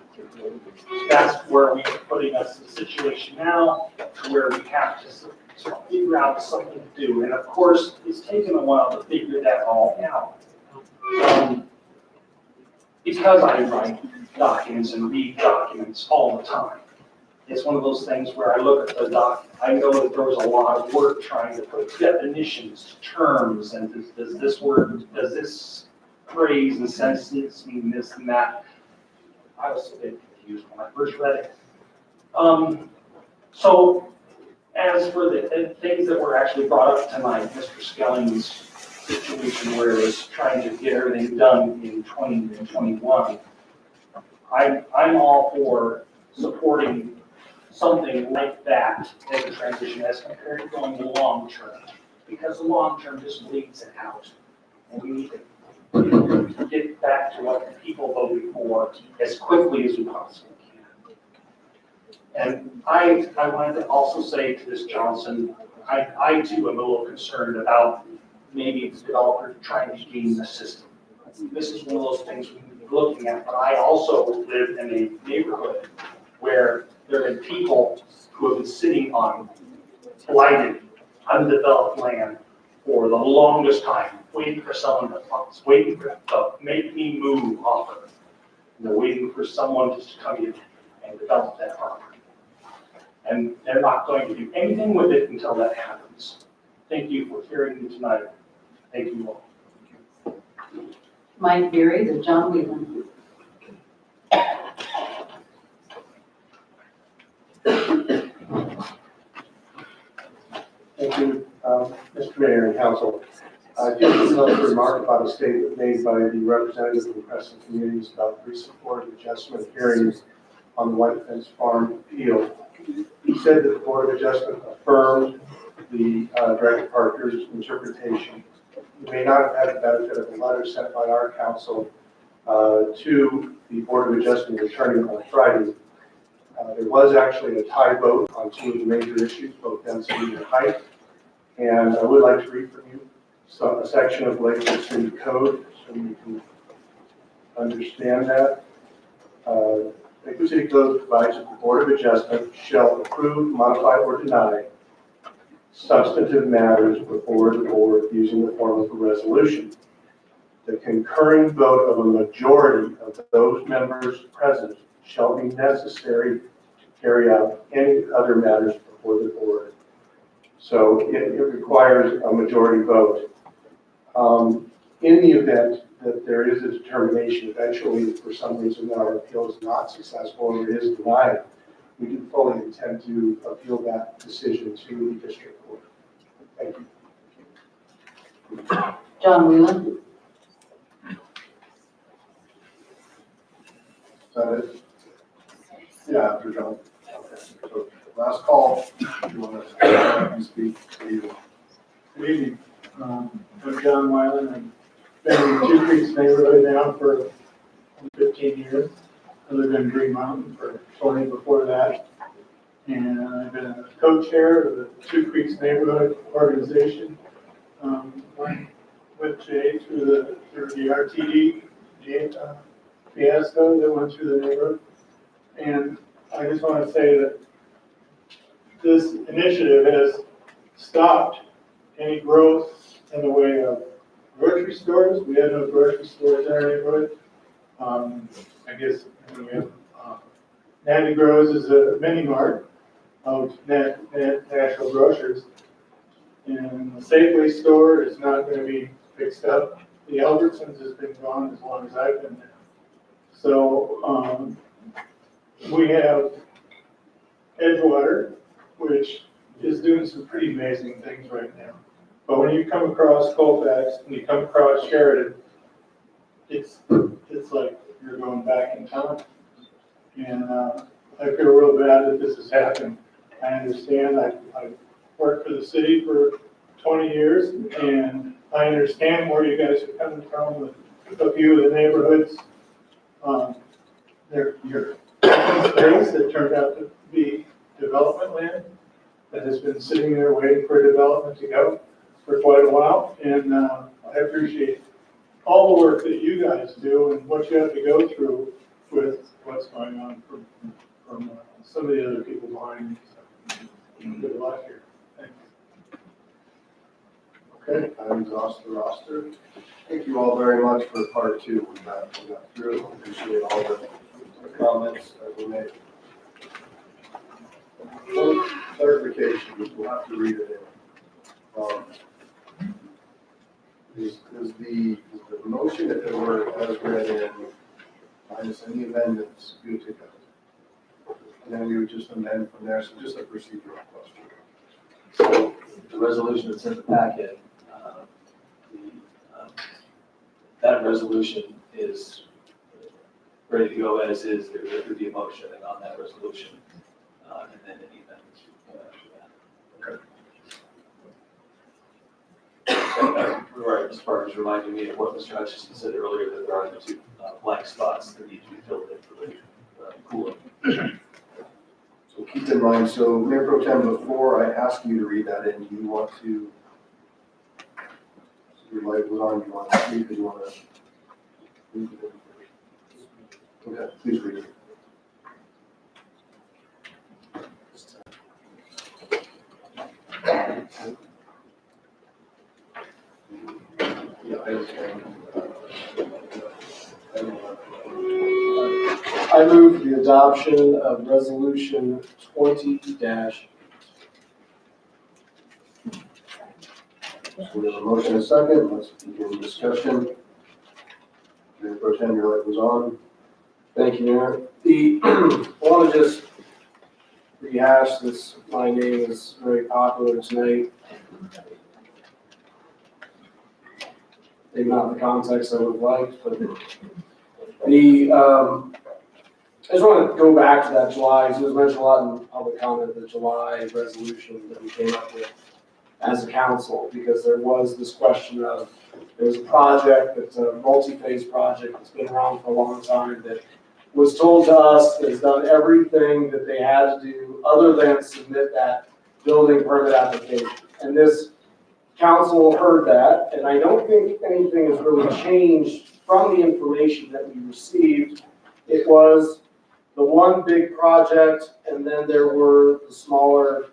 That's where we're putting us in a situation now where we have to figure out something to do. And of course, it's taken a while to figure that all out. Because I write documents and read documents all the time. It's one of those things where I look at the doc, I know that there was a lot of work trying to put definitions to terms, and does this phrase and sentence mean this and that? I was a bit confused when I first read it. So as for the things that were actually brought up tonight, Mr. Skelling's situation where it was trying to get everything done in 2021, I'm all for supporting something like that as a transition as compared to going long term, because the long term just bleeds it out. And we need to get back to what the people voted for as quickly as we possibly can. And I wanted to also say to Ms. Johnson, I too am a little concerned about maybe the developer trying to game the system. This is one of those things we need to be looking at, but I also live in a neighborhood where there have been people who have been sitting on blighted, undeveloped land for the longest time, waiting for someone to waiting for make me move off of it. And they're waiting for someone just to come in and develop that property. And they're not going to do anything with it until that happens. Thank you for hearing me tonight. Thank you all. Mike Berry, the John Whelan. Thank you, Mr. Mayor and Council. Just a remark about a statement made by the representative of the Crescent Communities about the recent Board of Adjustment hearings on the White Fence Farm appeal. He said that the Board of Adjustment affirmed the Director Parker's interpretation. We may not have had the benefit of a letter sent by our council to the Board of Adjustment returning on Friday. There was actually a tie vote on two of the major issues, both density and height. And I would like to read from you a section of Lakewood City Code so you can understand that. Lakewood City Code provides that the Board of Adjustment shall approve, modify, or deny substantive matters before the board using the form of a resolution. The concurring vote of a majority of those members present shall be necessary to carry out any other matters before the board. So it requires a majority vote. In the event that there is a determination eventually, for some reason, that our appeal is not successful or it is denied, we do fully intend to appeal that decision to the district court. Thank you. John Whelan. Is that it? Yeah, after John. Okay. So last call. If you want to speak, please. Good evening. I'm John Wyland. I've been in Two Creeks neighborhood now for 15 years. I lived in Green Mountain for 20 before that. And I've been a co-chair of the Two Creeks neighborhood organization. Went with Jay through the RTD fiasco that went through the neighborhood. And I just want to say that this initiative has stopped any growth in the way of grocery stores. We had no grocery stores in our neighborhood. I guess we have Natty Grows is a mini mart of natural grocers. And the Safeway store is not going to be fixed up. The Albertsons has been gone as long as I've been there. So we have Edgewater, which is doing some pretty amazing things right now. But when you come across Colfax and you come across Sheridan, it's like you're going back in time. And I feel real bad that this has happened. I understand. I've worked for the city for 20 years, and I understand where you guys are coming from with a few of the neighborhoods. Your space that turned out to be development land that has been sitting there waiting for development to go for quite a while, and I appreciate all the work that you guys do and what you have to go through with what's going on from some of the other people behind me. Good luck here. Thank you. Okay, I'm exhausted the roster. Thank you all very much for part two. We got through it. Appreciate all the comments that were made. One clarification, we'll have to read it in. Is the motion, if it were as read in, minus any amendments, good to go? And then we would just amend from there, so just a procedural question. So the resolution that's in the packet, that resolution is ready to go as is. There could be a motion on that resolution, and then any amendments after that. Right, as far as reminding me of what Mr. Hutchinson said earlier, that there are the two blank spots that need to be filled in for the cooling. So keep in mind, so Mayor Pro Tem, before I ask you to read that in, do you want to, your light was on, do you want to speak, or do you want to? Read it in? Okay, please read it. Yeah, I understand. I move the adoption of resolution 20-. So we have a motion and a second, let's begin discussion. Mayor Pro Tem, your light was on. Thank you, Mayor. I want to just rehash this. My name is very popular tonight. Maybe not in the context I would have liked, but I just want to go back to that July, because it was mentioned a lot in public comment, the July resolution that we came up with as a council, because there was this question of, there's a project that's a multi-phase project that's been around for a long time that was told to us that has done everything that they had to do other than submit that building permit application. And this council heard that, and I don't think anything has really changed from the information that we received. It was the one big project, and then there were the smaller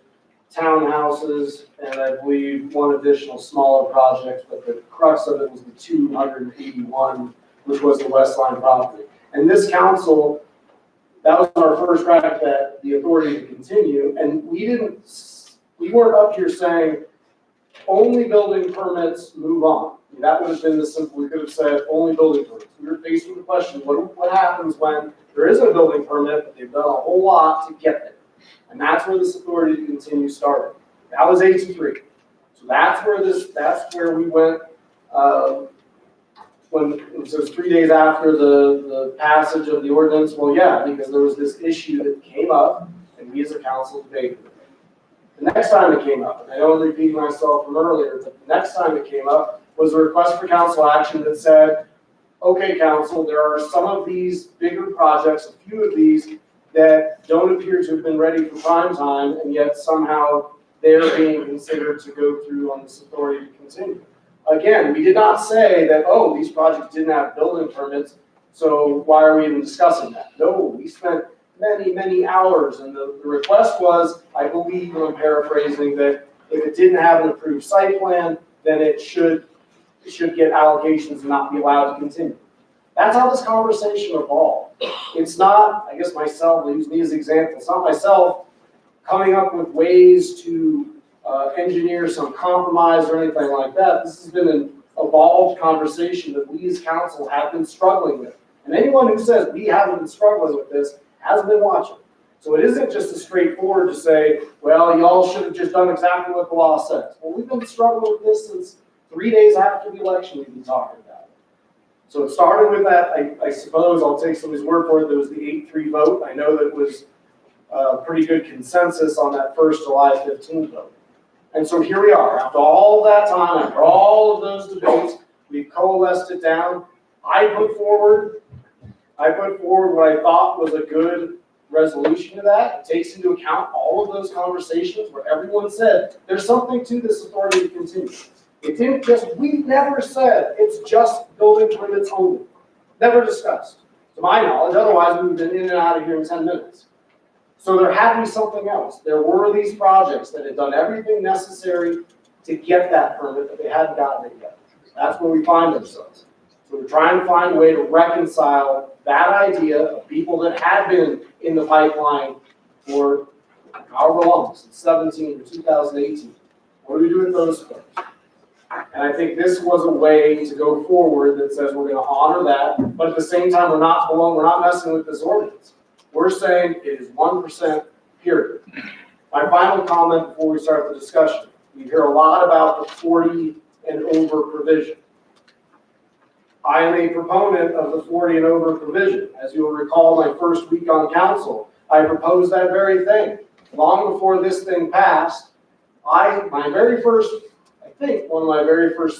townhouses, and I believe one additional smaller project, but the crux of it was the 281, which was the West Line property. And this council, that was our first crack at the authority to continue, and we weren't up here saying, only building permits, move on. That would have been the simple, we could have said, only building permits. We were faced with the question, what happens when there isn't a building permit, but they've done a whole lot to get there? And that's where this authority to continue started. That was 83. So that's where we went, when it was 3 days after the passage of the ordinance. Well, yeah, because there was this issue that came up, and we as a council debated it. The next time it came up, and I don't repeat myself from earlier, but the next time it came up was a request for council action that said, okay, council, there are some of these bigger projects, a few of these, that don't appear to have been ready for prime time, and yet somehow they're being considered to go through on this authority to continue. Again, we did not say that, oh, these projects didn't have building permits, so why are we even discussing that? No, we spent many, many hours, and the request was, I believe, I'm paraphrasing, that if it didn't have an approved site plan, then it should get allocations and not be allowed to continue. That's how this conversation evolved. It's not, I guess myself, use me as an example, it's not myself coming up with ways to engineer some compromise or anything like that. This has been an evolved conversation that we as council have been struggling with. And anyone who says we haven't been struggling with this hasn't been watching. So it isn't just as straightforward to say, well, y'all should have just done exactly what the law says. Well, we've been struggling with this since 3 days after the election we've been talking about it. So it started with that, I suppose, I'll take somebody's word for it, there was the 8-3 vote. I know that it was pretty good consensus on that first July 15th vote. And so here we are, after all that time, after all of those debates, we've coalesced it down. I put forward what I thought was a good resolution to that. It takes into account all of those conversations where everyone said, there's something to this authority to continue. It didn't just, we never said it's just building permits only. Never discussed, to my knowledge, otherwise we would have been in and out of here in 10 minutes. So there had to be something else. There were these projects that had done everything necessary to get that permit, but they hadn't gotten it yet. That's where we find ourselves. So we're trying to find a way to reconcile that idea of people that had been in the pipeline for however long, since 17 or 2018. What do we do with those folks? And I think this was a way to go forward that says we're going to honor that, but at the same time, we're not messing with this ordinance. We're saying it is 1%, period. My final comment before we start the discussion. We hear a lot about the 40 and over provision. I am a proponent of the 40 and over provision. As you will recall, my first week on council, I proposed that very thing. Long before this thing passed, my very first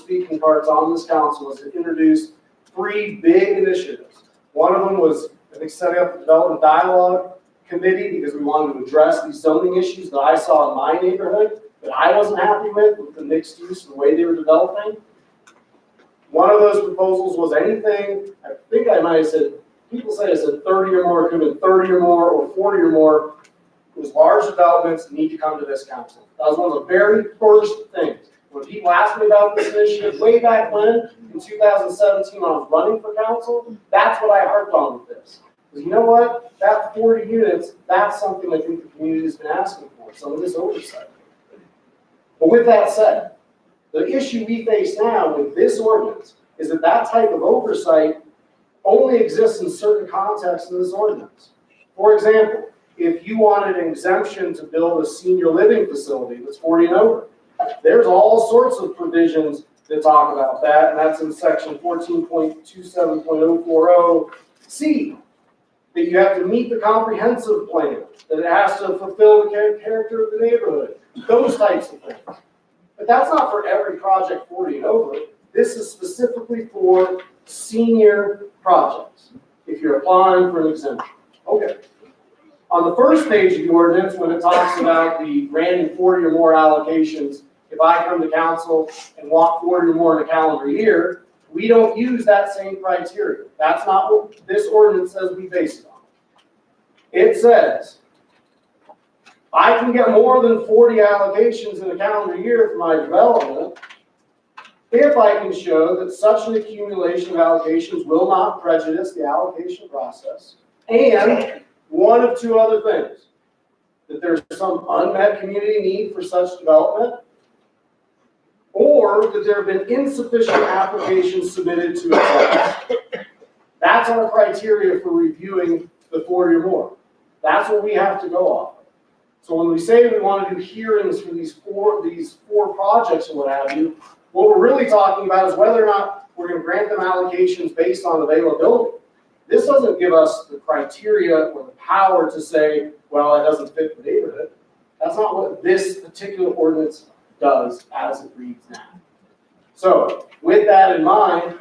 speaking parts on this council was to introduce 3 big initiatives. One of them was, I think, setting up the Development Dialogue Committee because we wanted to address these zoning issues that I saw in my neighborhood that I wasn't happy with the mixed use and the way they were developing. One of those proposals was anything, I think I might have said, people say I said 30 or more, it could have been 30 or more or 40 or more. It was large developments need to come to this council. That was one of the very first things. When people asked me about this initiative way back when, in 2017, when I was running for council, that's what I harped on with this. Because you know what? That 40 units, that's something I think the community's been asking for, some of this oversight. But with that said, the issue we face now with this ordinance is that that type of oversight only exists in certain contexts in this ordinance. For example, if you wanted an exemption to build a senior living facility that's 40 and over, there's all sorts of provisions that talk about that, and that's in section 14.27.040C, that you have to meet the comprehensive plan, that it has to fulfill the character of the neighborhood, those types of things. But that's not for every project 40 and over. This is specifically for senior projects, if you're applying for an exemption. Okay. On the first page of the ordinance, when it talks about the granting 40 or more allocations, if I come to council and want 40 or more in a calendar year, we don't use that same criteria. That's not what this ordinance says we base it on. It says, I can get more than 40 allocations in a calendar year for my development if I can show that such an accumulation of allocations will not prejudice the allocation process, and one of 2 other things, that there's some unmet community need for such development, or that there have been insufficient applications submitted to it. That's our criteria for reviewing the 40 or more. That's what we have to go off of. So when we say we want to do hearings for these four projects and what have you, what we're really talking about is whether or not we're going to grant them allocations based on availability. This doesn't give us the criteria or the power to say, well, it doesn't fit the neighborhood. That's not what this particular ordinance does as it reads now. So with that in mind,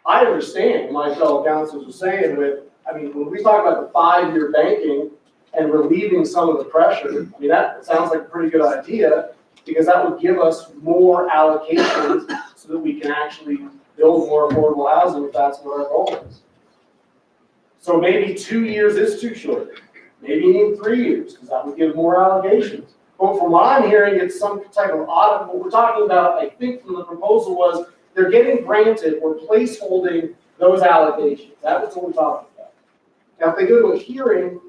I understand what my fellow councilors are saying when we talk about the 5-year banking and relieving some of the pressure, that sounds like a pretty good idea because that would give us more allocations so that we can actually build more affordable housing if that's what our goal is. So maybe 2 years is too short. Maybe you need 3 years because that would give more allocations. But from what I'm hearing, it's some type of audit. What we're talking about, I think from the proposal was they're getting granted or placeholding those allocations. That's what we're talking about. Now, if they go to a hearing,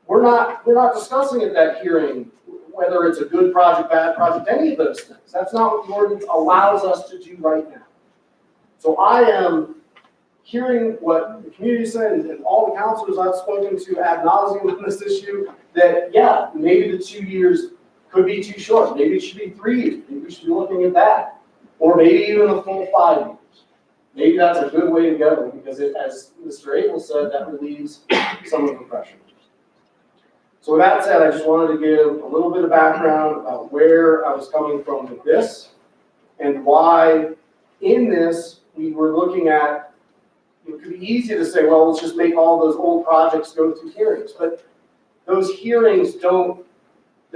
we're not discussing at that hearing whether it's a good project, bad project, any of those things. That's not what the ordinance allows us to do right now. So I am hearing what the community said and all the councilors I've spoken to ad nauseum on this issue, that yeah, maybe the 2 years could be too short. Maybe it should be 3 years. Maybe we should be looking at that. Or maybe even a full 5 years. Maybe that's a good way to go because it, as Mr. Abel said, that relieves some of the pressure. So with that said, I just wanted to give a little bit of background about where I was coming from with this and why in this we were looking at, it could be easy to say, well, let's just make all those old projects go through hearings. But those hearings they're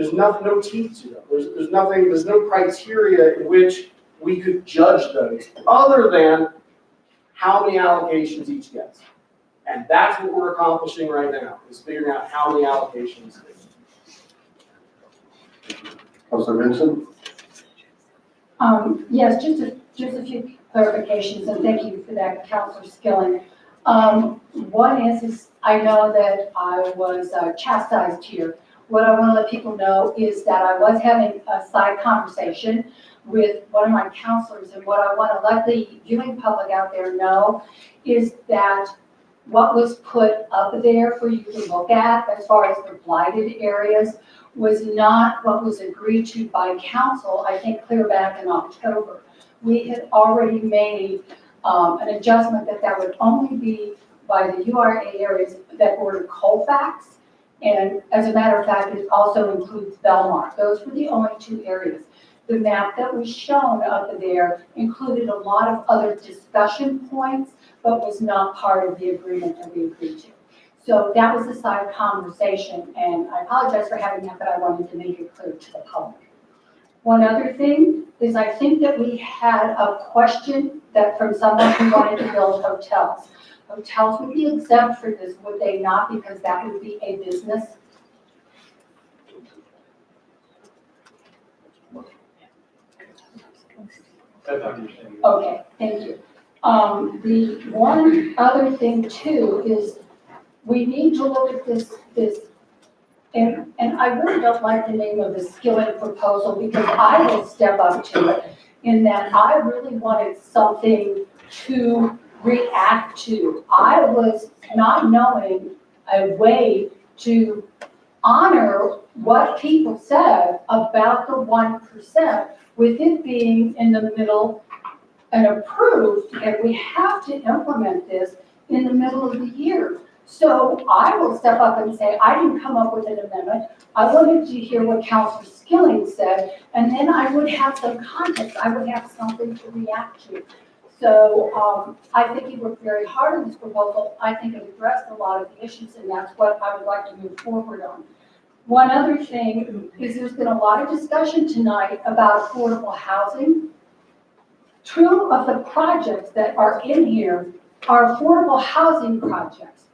There's no teeth to them. There's nothing, there's no criteria in which we could judge those, other than how many allocations each gets. And that's what we're accomplishing right now, is figuring out how many allocations they get. Councilor Vincent? Yes, just a few clarifications, and thank you for that, Councilor Skilling. One is I know that I was chastised here. What I want to let people know is that I was having a side conversation with one of my counselors, and what I want to let the viewing public out there know is that what was put up there for you to look at as far as the blighted areas was not what was agreed to by council, I think clear back in October. We had already made an adjustment that would only be by the URA areas that were Colfax. And as a matter of fact, it also includes Belmar. Those were the only two areas. The map that was shown up there included a lot of other discussion points, but was not part of the agreement that we agreed to. So that was a side conversation, and I apologize for having that, but I wanted to make it clear to the public. One other thing is I think that we had a question that from someone who wanted to build hotels. Hotels would be exempt for this, would they not? Because that would be a business. Okay, thank you. The one other thing too is we need to look at this, and I really don't like the name of the Skilling proposal because I will step up to it in that I really wanted something to react to. I was not knowing a way to honor what people said about the 1% with it being in the middle and approved, and we have to implement this in the middle of the year. So I will step up and say, I didn't come up with an amendment. I wanted to hear what Councilor Skilling said, and then I would have some context. I would have something to react to. So I think he worked very hard on this proposal. I think it addressed a lot of the issues, and that's what I would like to move forward on. One other thing is there's been a lot of discussion tonight about affordable housing. Two of the projects that are in here are affordable housing projects,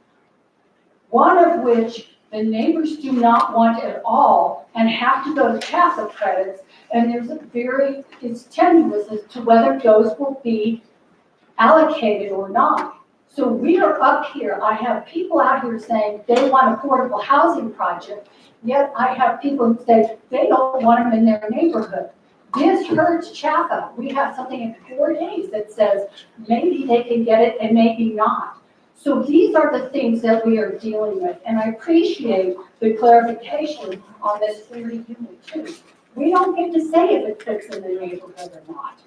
one of which the neighbors do not want at all and have to go to CAFA credits, and there's it's tenuous as to whether those will be allocated or not. So we are up here, I have people out here saying they want affordable housing project, yet I have people who say they don't want them in their neighborhood. This hurts CHAPA. We have something in 4 days that says maybe they can get it and maybe not. So these are the things that we are dealing with, and I appreciate the clarification on this 30 unit too. We don't get to say if it fits in the neighborhood or not.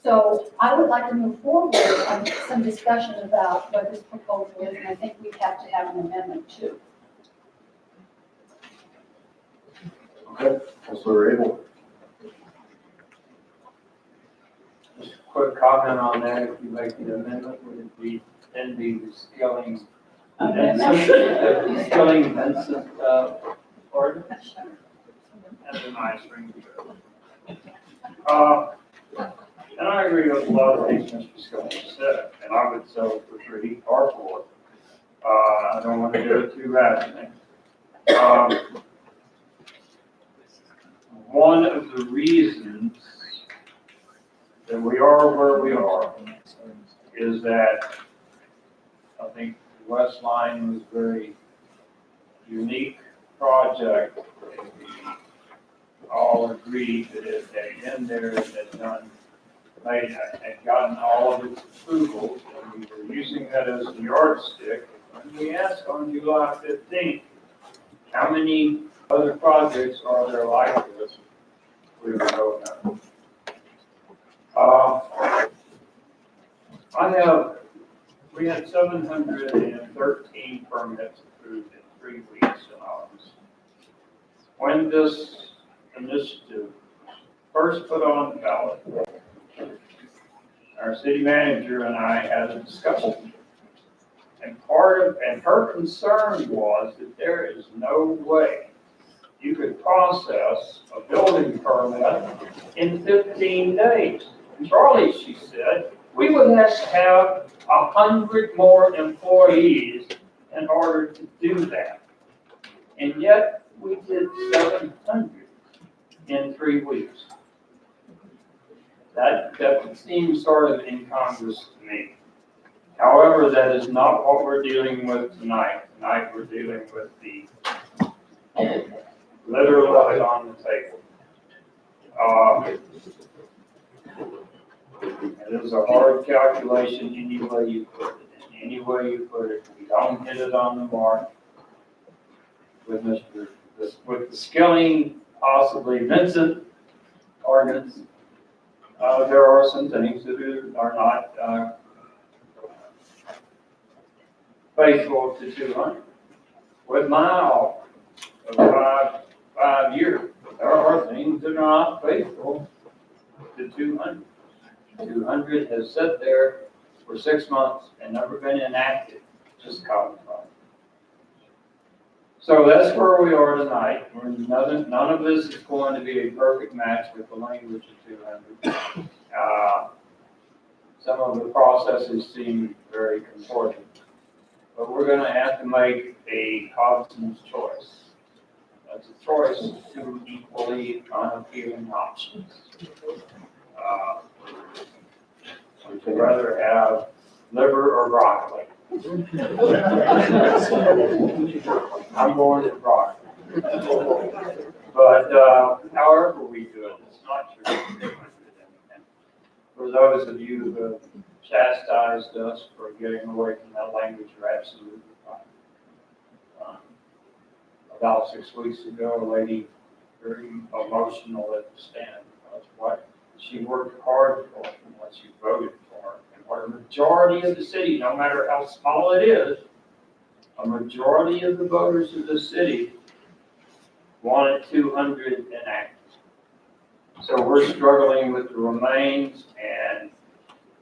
So I would like to move forward on some discussion about what this proposal is, and I think we have to have an amendment too. Okay, Councilor Abel. Just a quick comment on that, if you make the amendment, would it be, then be the Skilling Vincent, ordinance? That's a nice ring to go. And I agree with a lot of things Mr. Skilling said, and I would sell for 3 or 4. I don't want to do it too rapidly. One of the reasons that we are where we are is that I think the West Line was a very unique project. We all agreed that it had been there, it had gotten all of its approvals, and we were using that as a yardstick. When we asked on July 15th, how many other projects are there like this? We were told no. We had 713 permits approved in 3 weeks in August. When this initiative first put on the ballot, our city manager and I had a discussion. And her concern was that there is no way you could process a building permit in 15 days. Charlie, she said, we would have to have 100 more employees in order to do that. And yet, we did 700 in 3 weeks. That seems sort of incongruous to me. However, that is not what we're dealing with tonight. Tonight, we're dealing with the literally on the table. It is a hard calculation any way you put it. Any way you put it, we don't hit it on the mark with with the Skilling, possibly Vincent ordinance. There are some things that are not faithful to 200. With my offer of 5 years, there are things that are not faithful to 200. 200 has sat there for 6 months and never been enacted, just codified. So that's where we are tonight. None of this is going to be a perfect match with the language of 200. Some of the processes seem very contorted. But we're going to have to make a Hobson's choice. That's a choice of 2 equally unappealing options. Would you rather have liver or broccoli? I'm going to broccoli. But however we do it, it's not true. For those of you who have chastised us for getting away from that language, you're absolutely right. About 6 weeks ago, a lady, very emotional at the stand, because what she worked hard for and what she voted for, and what a majority of the city, no matter how small it is, a majority of the voters of the city wanted 200 enacted. So we're struggling with the remains, and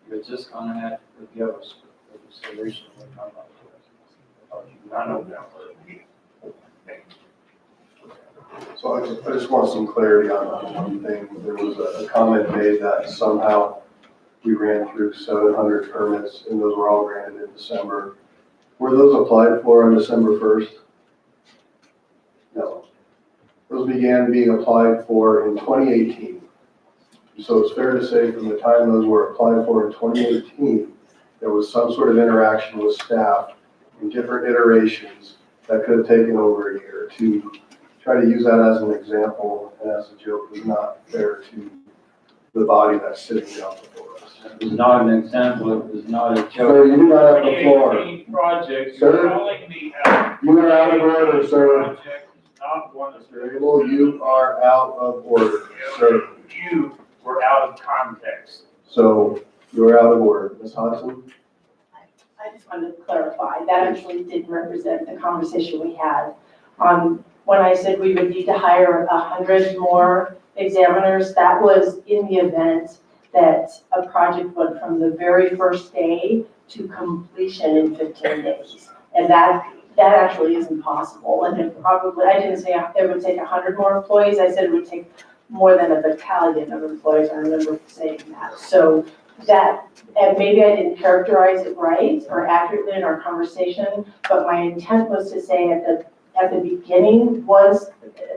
you're just going to have to forgive us for the solution we come up with. None of them will be. So I just want some clarity on one thing. There was a comment made that somehow we ran through 700 permits and those were all granted in December. Were those applied for on December 1st? No. Those began being applied for in 2018. So it's fair to say from the time those were applied for in 2018, there was some sort of interaction with staff in different iterations that could have taken over a year. To try to use that as an example and as a joke was not fair to the body that's sitting down before us. It was not an example, it was not a joke. Sir, you do not have the floor. 2018 project, Sir, you're calling me out. You are out of order, sir. Project is not one of the. You are out of order, sir. You were out of context. So you are out of order. Ms. Hodgson? I just wanted to clarify, that actually didn't represent the conversation we had on when I said we would need to hire 100 more examiners. That was in the event that a project went from the very first day to completion in 15 days. And that actually isn't possible. And it probably, I didn't say it would take 100 more employees. I said it would take more than a battalion of employees. I remember saying that. So that, and maybe I didn't characterize it right or accurately in our conversation, but my intent was to say at the beginning was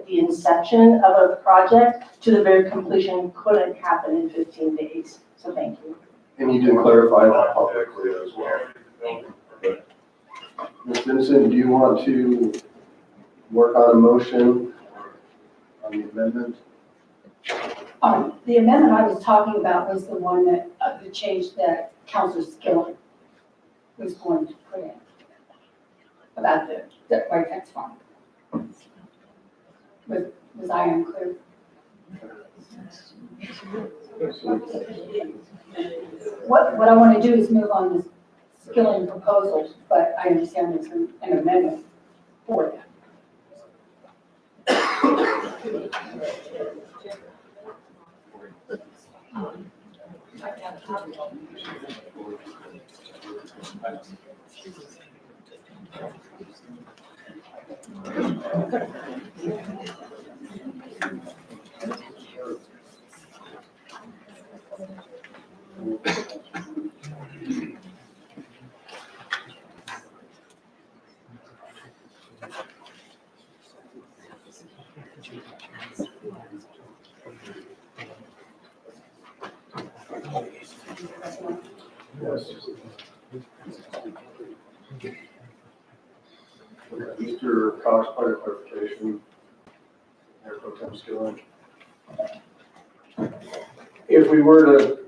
the inception of a project to the very completion couldn't happen in 15 days. So thank you. And you did clarify that publicly as well. Ms. Vincent, do you want to work on a motion on the amendment? The amendment I was talking about was the one that, the change that Councilor Skilling was going to put in. About the white tax fund. Was I unclear? What I want to do is move on this Skilling proposal, but I understand there's an amendment for that. Okay, Mr. Cox, point of clarification. Mayor Pro Tem Skilling. If we were to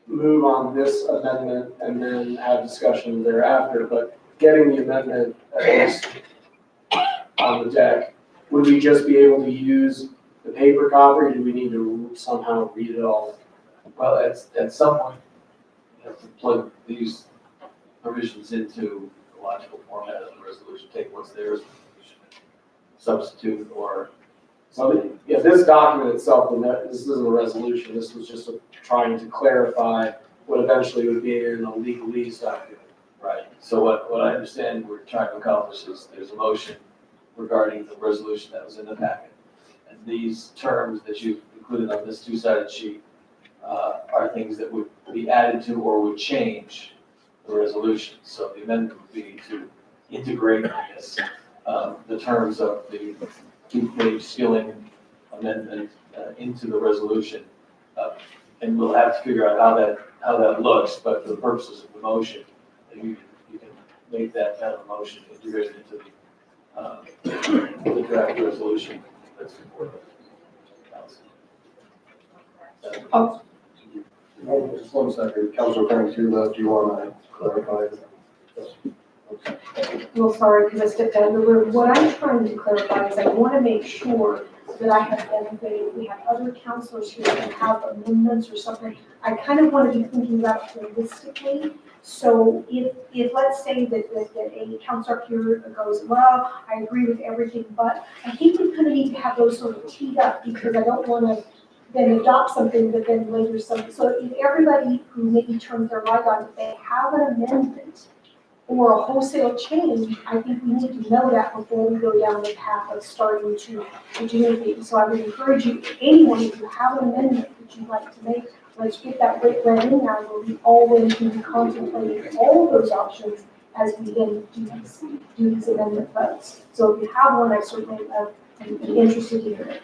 move on this amendment and then have discussion thereafter, but getting the amendment at least on the deck, would we just be able to use the paper copy, or do we need to somehow read it all? Well, at some point, you have to plug these provisions into the logical format of the resolution, take what's there as a resolution, substitute or So, yeah, this document itself, this isn't a resolution, this was just trying to clarify what eventually would be in a legalese document. right. So what I understand we're trying to accomplish is there's a motion regarding the resolution that was in the packet. And these terms that you've included on this two-sided sheet are things that would be added to or would change the resolution. So the amendment would be to integrate, I guess, the terms of the two-page skilling amendment into the resolution. And we'll have to figure out how that looks, but for the purposes of the motion, you can make that kind of a motion integrated into the draft resolution that's before the council. Oh. Just 1 second, Councilor Frank's do you want to clarify? Yes. Okay. Well, sorry, because I stepped out of the room. What I'm trying to clarify is I want to make sure that I have everybody, if we have other counselors here that have amendments or something, I kind of want to be thinking about it holistically. So if let's say that a counselor here goes, well, I agree with everything, but I think we kind of need to have those sort of teed up because I don't want to then adopt something that then later some. So if everybody who maybe turns their light on, if they have an amendment or a wholesale change, I think we need to know that before we go down the path of starting to do anything. So I would encourage you, anyone, if you have an amendment that you'd like to make, let's get that read in now where we always can be contemplating all of those options as we then do these amendment votes. So if you have one, I certainly am interested to hear it.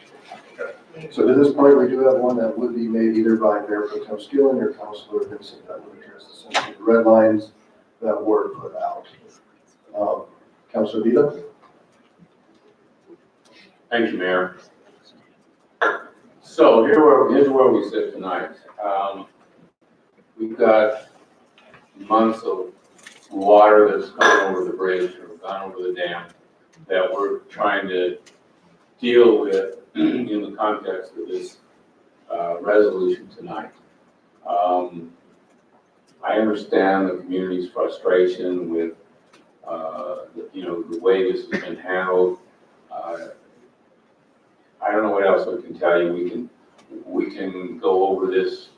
So to this point, we do have one that would be made either by Mayor Pro Tem Skilling or Councilor Vincent that would address essentially the red lines that were put out. Councilor Vita? Thank you, Mayor. So here's where we sit tonight. We've got months of water that's gone over the bridge or gone over the dam that we're trying to deal with in the context of this resolution tonight. I understand the community's frustration with, the way this has been handled. I don't know what else I can tell you. We can go over this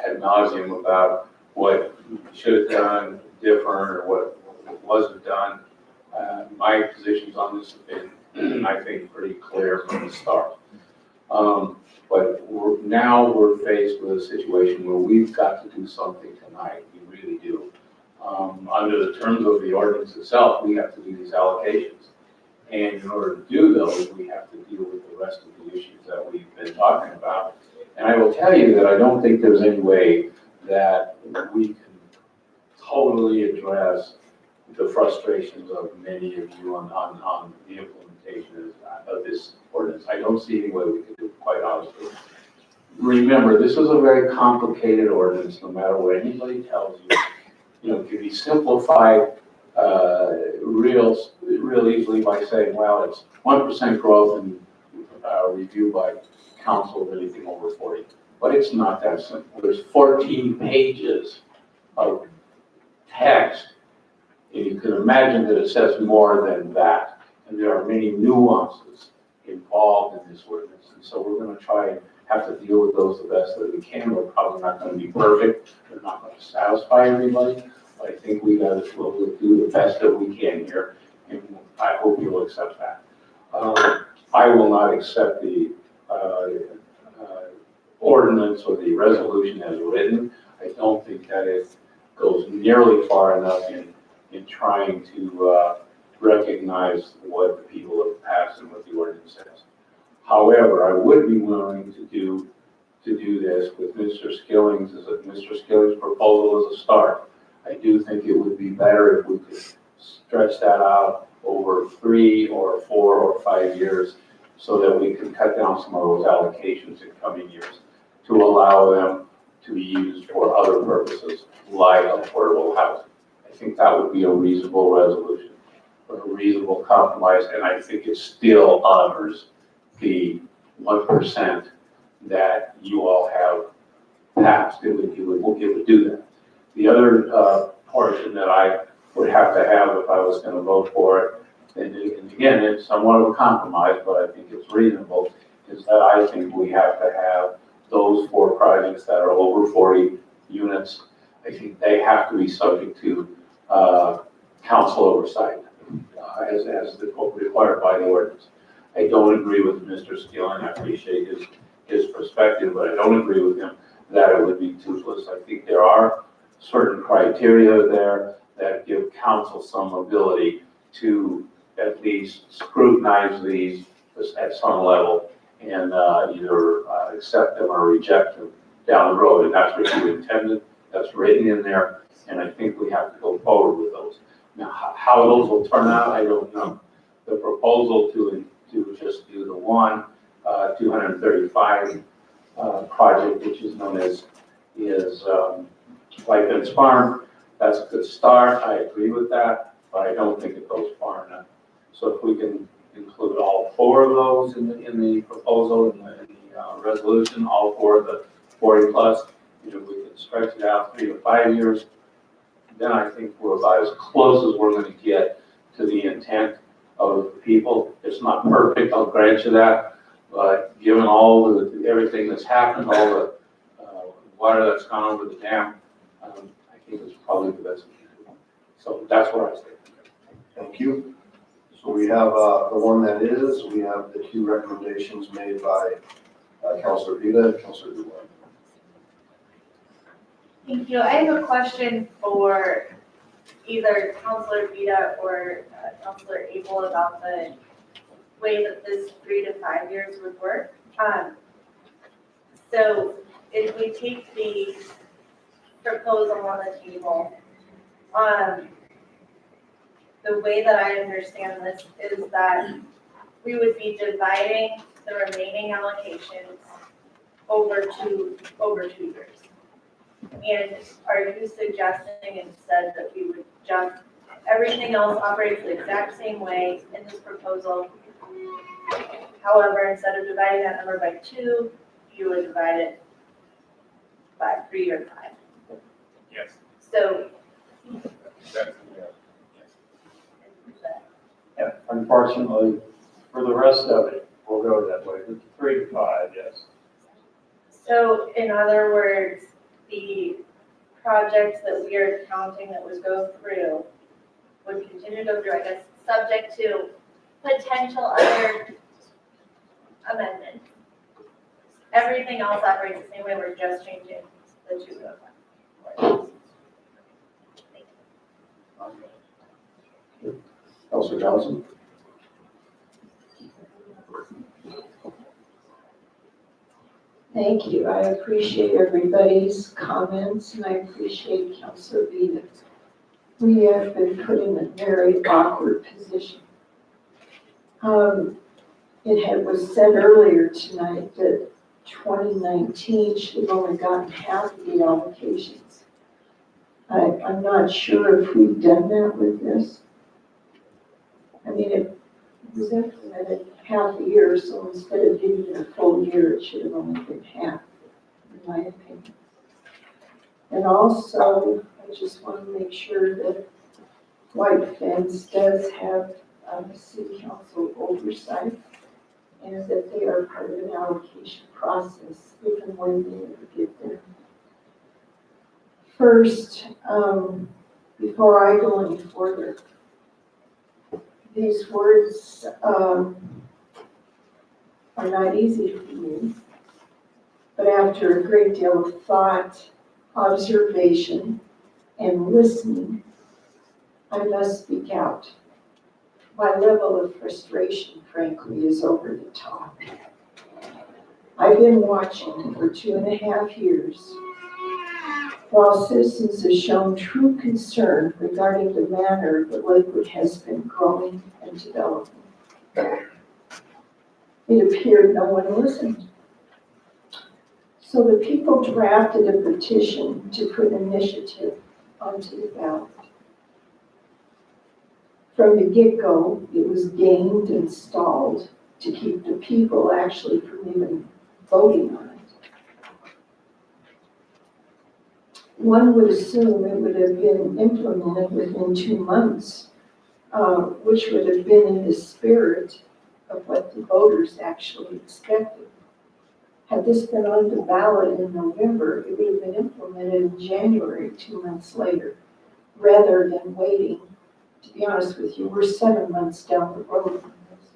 ad nauseum about what should have done different or what wasn't done. My positions on this have been, I think, pretty clear from the start. But now we're faced with a situation where we've got to do something tonight. We really do. Under the terms of the ordinance itself, we have to do these allocations. And in order to do those, we have to deal with the rest of the issues that we've been talking about. And I will tell you that I don't think there's any way that we can totally address the frustrations of many of you on the implementation of this ordinance. I don't see any way we can do it, quite honestly. Remember, this is a very complicated ordinance, no matter what anybody tells you. It can be simplified real easily by saying, well, it's 1% growth and review by council of anything over 40. But it's not that simple. There's 14 pages of text, and you can imagine that it says more than that. And there are many nuances involved in this ordinance. And so we're going to try and have to deal with those the best that we can. We're probably not going to be perfect. We're not going to satisfy everybody. But I think we'll do the best that we can here. And I hope you'll accept that. I will not accept the ordinance or the resolution as written. I don't think that it goes nearly far enough in trying to recognize what the people have passed and what the ordinance says. However, I would be willing to do this with Mr. Skilling's proposal as a start. I do think it would be better if we could stretch that out over 3 or 4 or 5 years so that we can cut down some of those allocations in coming years to allow them to be used for other purposes like affordable housing. I think that would be a reasonable resolution, a reasonable compromise, and I think it still honors the 1% that you all have passed. It would do that. The other portion that I would have to have if I was going to vote for it, and again, it's somewhat of a compromise, but I think it's reasonable, is that I think we have to have those 4 projects that are over 40 units. I think they have to be subject to council oversight as required by the ordinance. I don't agree with Mr. Skilling. I appreciate his perspective, but I don't agree with him that it would be toothless. I think there are certain criteria there that give council some ability to at least scrutinize these at some level and either accept them or reject them down the road. And that's what you intended. That's written in there. And I think we have to go forward with those. Now, how those will turn out, I don't know. The proposal to just do the one 235 project, which is known as Lakewood Farm, that's a good start. I agree with that, but I don't think it goes far enough. So if we can include all 4 of those in the proposal, in the resolution, all 4 of the 40 plus, we can stretch it out 3 to 5 years, then I think we're about as close as we're going to get to the intent of the people. It's not perfect, I'll grant you that, but given everything that's happened, all the water that's gone over the dam, I think it's probably the best we can do. So that's what I say. Thank you. So we have the one that is, we have the 2 recommendations made by Councilor Vita and Councilor Dubois. Thank you. I have a question for either Councilor Vita or Councilor Abel about the way that this 3 to 5 years would work. So if we take the proposal on the table, the way that I understand this is that we would be dividing the remaining allocations over two years. And are you suggesting instead that we would just, everything else operates the exact same way in this proposal? However, instead of dividing that number by 2, you would divide it by 3 or 5? Yes. So, Yeah, unfortunately, for the rest of it, we'll go that way, but 3 to 5, yes. so in other words, the projects that we are counting that would go through would continue to go through, I guess, subject to potential other amendments. Everything else operates the same way, we're just changing the 2 to 5. Councilor Johnson? Thank you. I appreciate everybody's comments and I appreciate Councilor Vita. We have been put in a very awkward position. It was said earlier tonight that 2019 should have only gotten half of the allocations. I'm not sure if we've done that with this. I mean, it was implemented half a year, so instead of giving it a full year, it should have only been half, in my opinion. And also, I just want to make sure that White Fence does have city council oversight and that they are part of an allocation process, if and when they ever get there. First, before I go any further, these words are not easy for me, but after a great deal of thought, observation, and listening, I must speak out. My level of frustration, frankly, is over the top. I've been watching for 2.5 years While citizens have shown true concern regarding the manner that Lakewood has been growing and developing, it appeared no one listened. So the people drafted a petition to put an initiative onto the ballot. From the get-go, it was gamed and stalled to keep the people actually from even voting on it. One would assume it would have been implemented within 2 months, which would have been in the spirit of what the voters actually expected. Had this been on the ballot in November, it would have been implemented in January, 2 months later, rather than waiting. To be honest with you, we're 7 months down the road on this.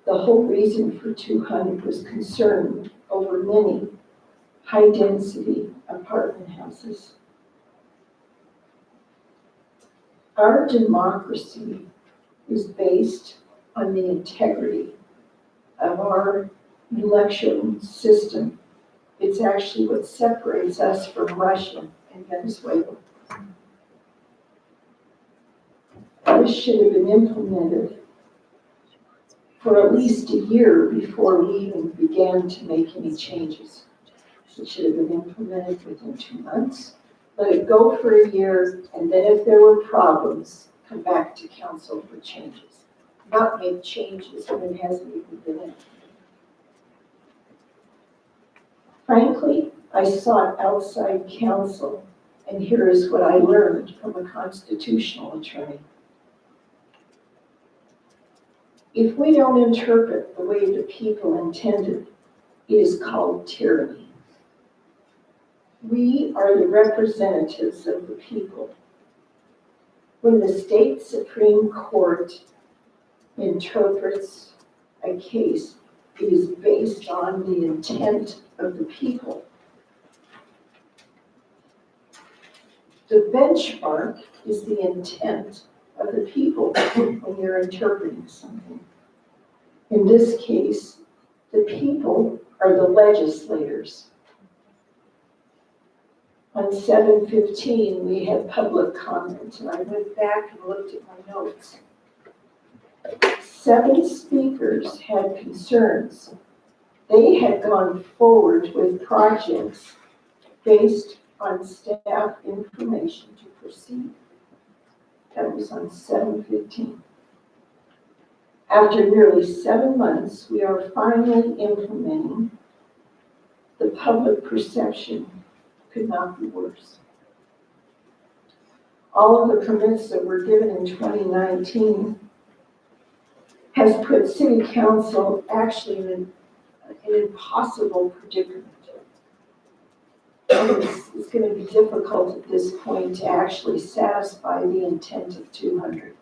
The whole reason for 200 was concern over many high-density apartment houses. Our democracy is based on the integrity of our election system. It's actually what separates us from Russia and Venezuela. This should have been implemented for at least a year before we even began to make any changes. It should have been implemented within 2 months. Let it go for a year, and then if there were problems, come back to council for changes. Not make changes when it hasn't even been implemented. Frankly, I sought outside counsel, and here is what I learned from a constitutional attorney. If we don't interpret the way the people intended, it is called tyranny. We are the representatives of the people. When the state Supreme Court interprets a case, it is based on the intent of the people. The benchmark is the intent of the people when you're interpreting something. In this case, the people are the legislators. On 7/15, we had public comment, and I went back and looked at my notes. 7 speakers had concerns. They had gone forward with projects based on staff information to proceed. That was on 7/15. After nearly 7 months, we are finally implementing. The public perception could not be worse. All of the permits that were given in 2019 has put city council actually in an impossible predicament. It's going to be difficult at this point to actually satisfy the intent of 200.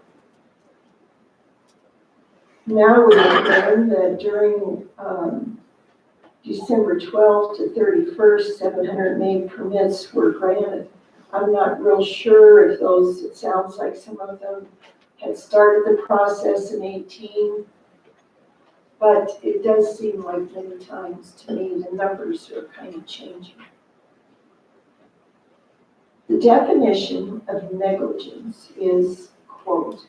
Now we have learned that during December 12th to 31st, 708 permits were granted. I'm not real sure if those, it sounds like some of them had started the process in 18, but it does seem like many times to me the numbers are kind of changing. The definition of negligence is, quote,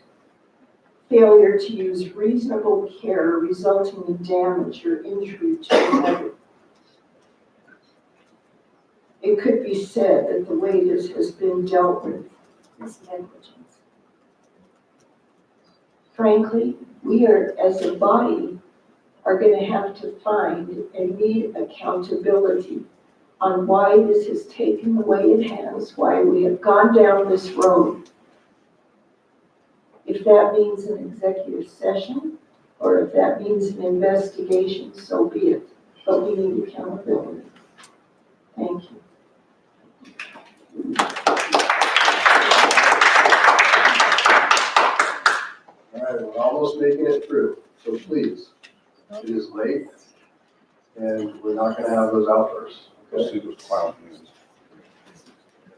failure to use reasonable care resulting in damage or injury to another. It could be said that the way this has been dealt with is negligence. Frankly, we are, as a body, are going to have to find and need accountability on why this has taken the way it has, why we have gone down this road. If that means an executive session, or if that means an investigation, so be it. But we need accountability. Thank you. All right, we're almost making it through, so please, it is late, and we're not gonna have those outbursts, okay?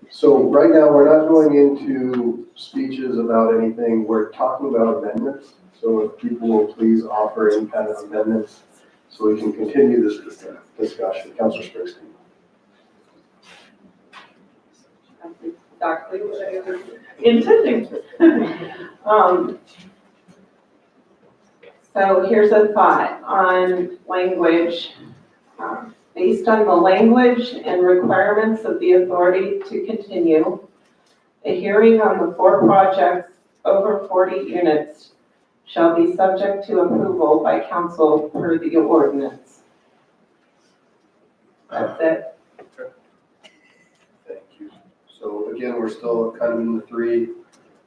So right now, we're not going into speeches about anything, we're talking about amendments. So if people will please offer any kind of amendments so we can continue this discussion. Councilor Springsteen. Exactly what I was intending. So here's a thought on language. Based on the language and requirements of the authority to continue, a hearing on the 4 projects over 40 units shall be subject to approval by council per the ordinance. That's it. Thank you. So again, we're still kind of in the 3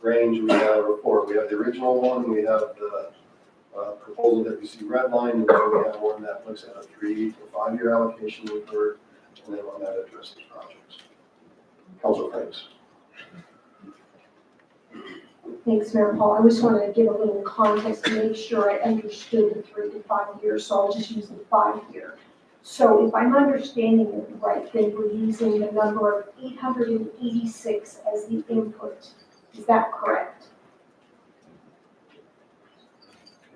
range. We have or 4. We have the original one, we have the proposal that we see redlined, and then we have one that looks at a 3 to 5 year allocation we've heard, and then one that addresses projects. Councilor Franks. Thanks, Mayor Paul. I just wanted to give a little context to make sure I understood the 3 to 5 years, so I'll just use the 5 year. So if I'm understanding it right, then we're using the number of 886 as the input. Is that correct?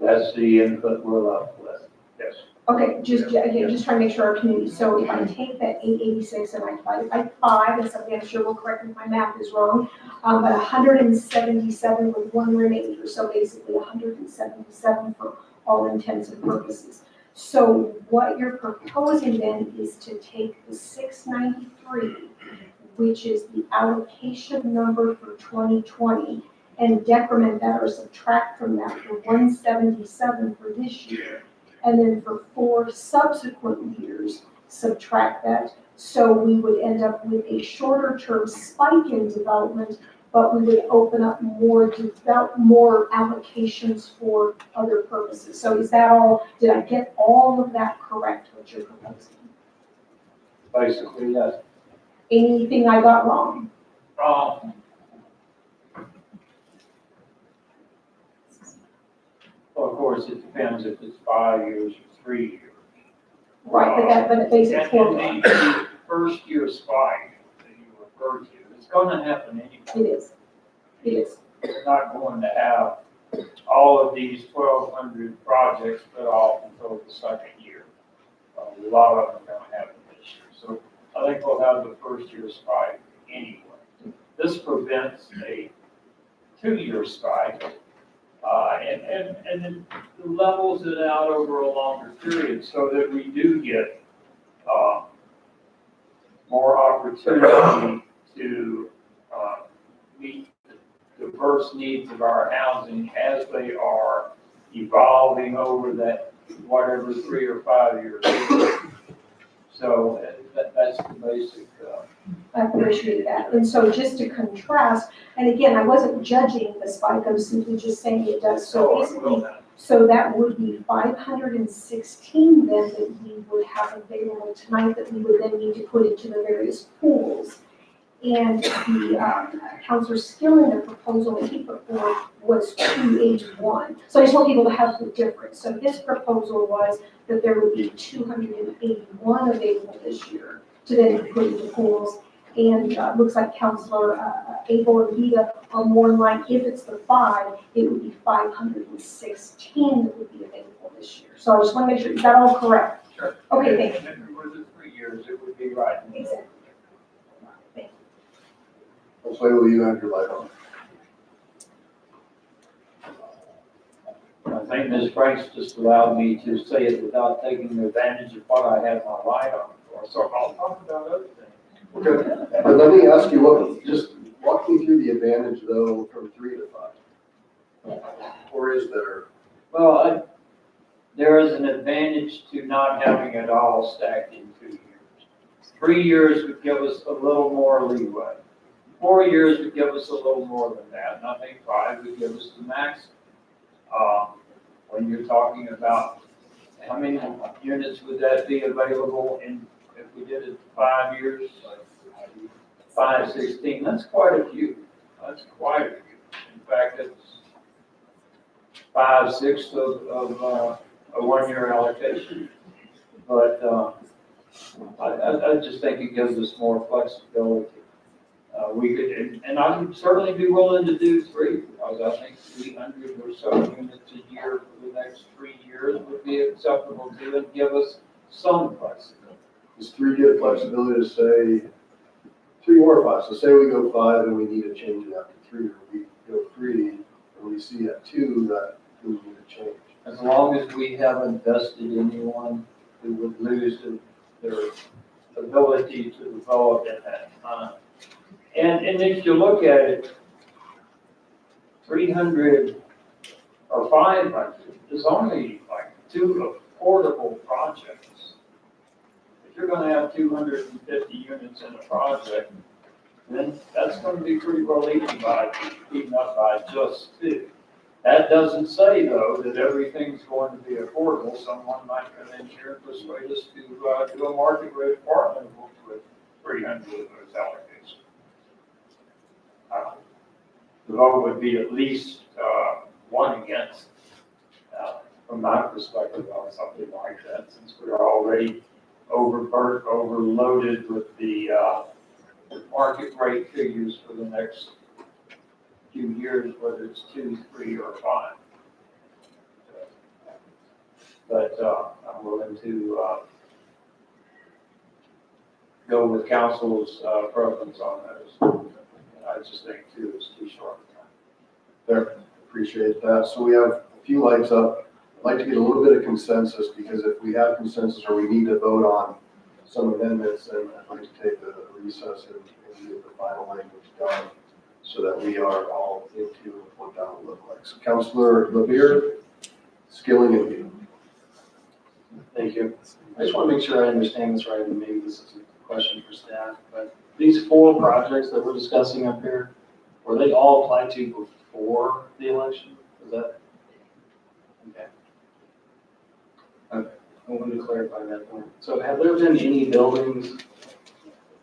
That's the input we're left with, yes. Okay, just trying to make sure our community, so if I take that 886 and I divide it by 5, and somebody I'm sure will correct me if my math is wrong, but 177 with 1 remainder, so basically 177 for all intents and purposes. So what you're proposing then is to take the 693, which is the allocation number for 2020, and decrement that or subtract from that for 177 for this year. And then for 4 subsequent years, subtract that. So we would end up with a shorter term spike in development, but we would open up more allocations for other purposes. So is that all, did I get all of that correct, what you're proposing? Basically, yes. Anything I got wrong? Well, of course, it depends if it's 5 years or 3 years. Right, but it basically And the first year spike that you referred to, it's gonna happen anyway. It is. We're not going to have all of these 1,200 projects put off until the second year. A lot of them are gonna happen this year. So I think we'll have the first year spike anyway. This prevents a 2-year spike, and it levels it out over a longer period so that we do get more opportunity to meet the diverse needs of our housing as they are evolving over that whatever 3 or 5 years. So that's the basic. I appreciate that. And so just to contrast, and again, I wasn't judging the spike, I was simply just saying it does. So basically, so that would be 516 then that we would have available tonight that we would then need to put into the various pools. And the Councilor Skilling, the proposal that he put forward was 281. So I just want people to have the difference. So his proposal was that there would be 281 available this year to then put into pools. And looks like Councilor Abel and Vita are more in line. If it's the 5, it would be 516 that would be available this year. So I just want to make sure, is that all correct? Sure. Okay, thank you. If it was 3 years, it would be right. Exactly. Hopefully, you have your light on. I think Ms. Franks just allowed me to say it without taking advantage of what I had my light on for, so I'll talk about other things. Okay, but let me ask you, just walk me through the advantage though from 3 to 5. Or is there? Well, there is an advantage to not having it all stacked in 2 years. 3 years would give us a little more leeway. 4 years would give us a little more than that, and I think 5 would give us the max. When you're talking about how many units would that be available in, if we did it 5 years, 516, that's quite a few. That's quite a few. In fact, it's 5/6 of a 1 year allocation. But I just think it gives us more flexibility. We could, and I'd certainly be willing to do 3, because I think 300 or so units a year for the next 3 years would be acceptable to and give us some flexibility. Does 3 give flexibility to say 3 or 5? So say we go 5 and we need to change it after 3, or we go 3 and we see at 2 that we need to change. As long as we haven't vested anyone who would lose their ability to develop at that time. And if you look at it, 300 or 500 is only like 2 affordable projects. If you're gonna have 250 units in a project, then that's gonna be pretty well eaten up by just 2. That doesn't say, though, that everything's going to be affordable. Someone might come in here and persuade us to do a market rate apartment with 300 of those allocations. The vote would be at least 1 against, from my perspective, on something like that, since we're already overloaded with the market rate figures for the next few years, whether it's 2, 3, or 5. But I'm willing to go with council's preference on those. I just think 2 is too short a time. There, appreciate that. So we have a few lights up. I'd like to get a little bit of consensus, because if we have consensus or we need to vote on some amendments, then I'd like to take a recess and get the final language done, so that we are all into what that will look like. So Councilor LaVere, Skilling, and you. Thank you. I just want to make sure I understand this right, and maybe this is a question for staff, but these 4 projects that we're discussing up here, were they all applied to before the election? Is that? Okay. Okay. I wanted to clarify that point. So have there been any buildings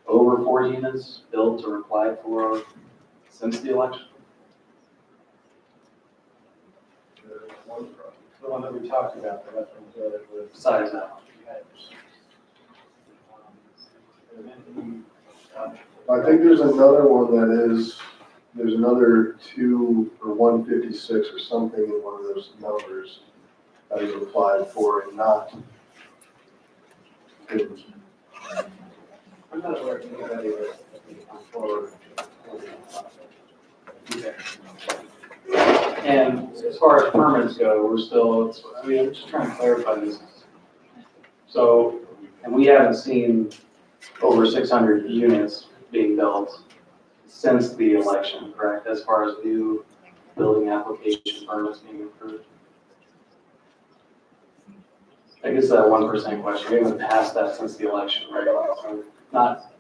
over 4 units built or applied for since the election? The one that we talked about, the reference to the Besides that one. I think there's another one that is, there's another 2 or 156 or something in one of those numbers that is applied for and not. I'm not aware of anybody that's for. Okay. And as far as permits go, we're still, I mean, I'm just trying to clarify this. So, and we haven't seen over 600 units being built since the election, correct? As far as new building application permits being approved? I guess that 1% question, we haven't passed that since the election, right? So not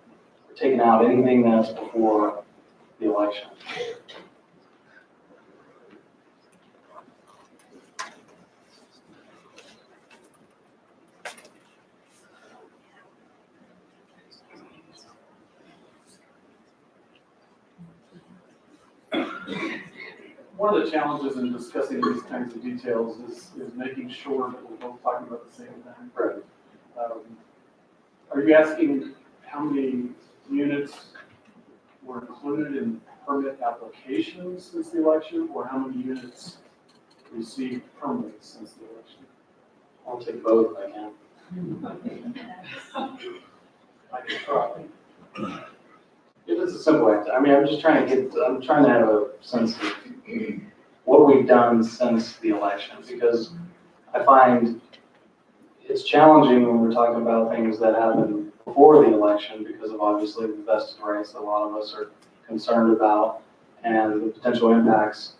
taking out anything that's before the election. One of the challenges in discussing these kinds of details is making sure that we're both talking about the same thing. Right. Are you asking how many units were included in permit applications since the election, or how many units received permits since the election? I'll take both if I can. I can try. It is a simple answer. I mean, I'm trying to have a sense of what we've done since the election, because I find it's challenging when we're talking about things that happened before the election, because of obviously the vested rights that a lot of us are concerned about and the potential impacts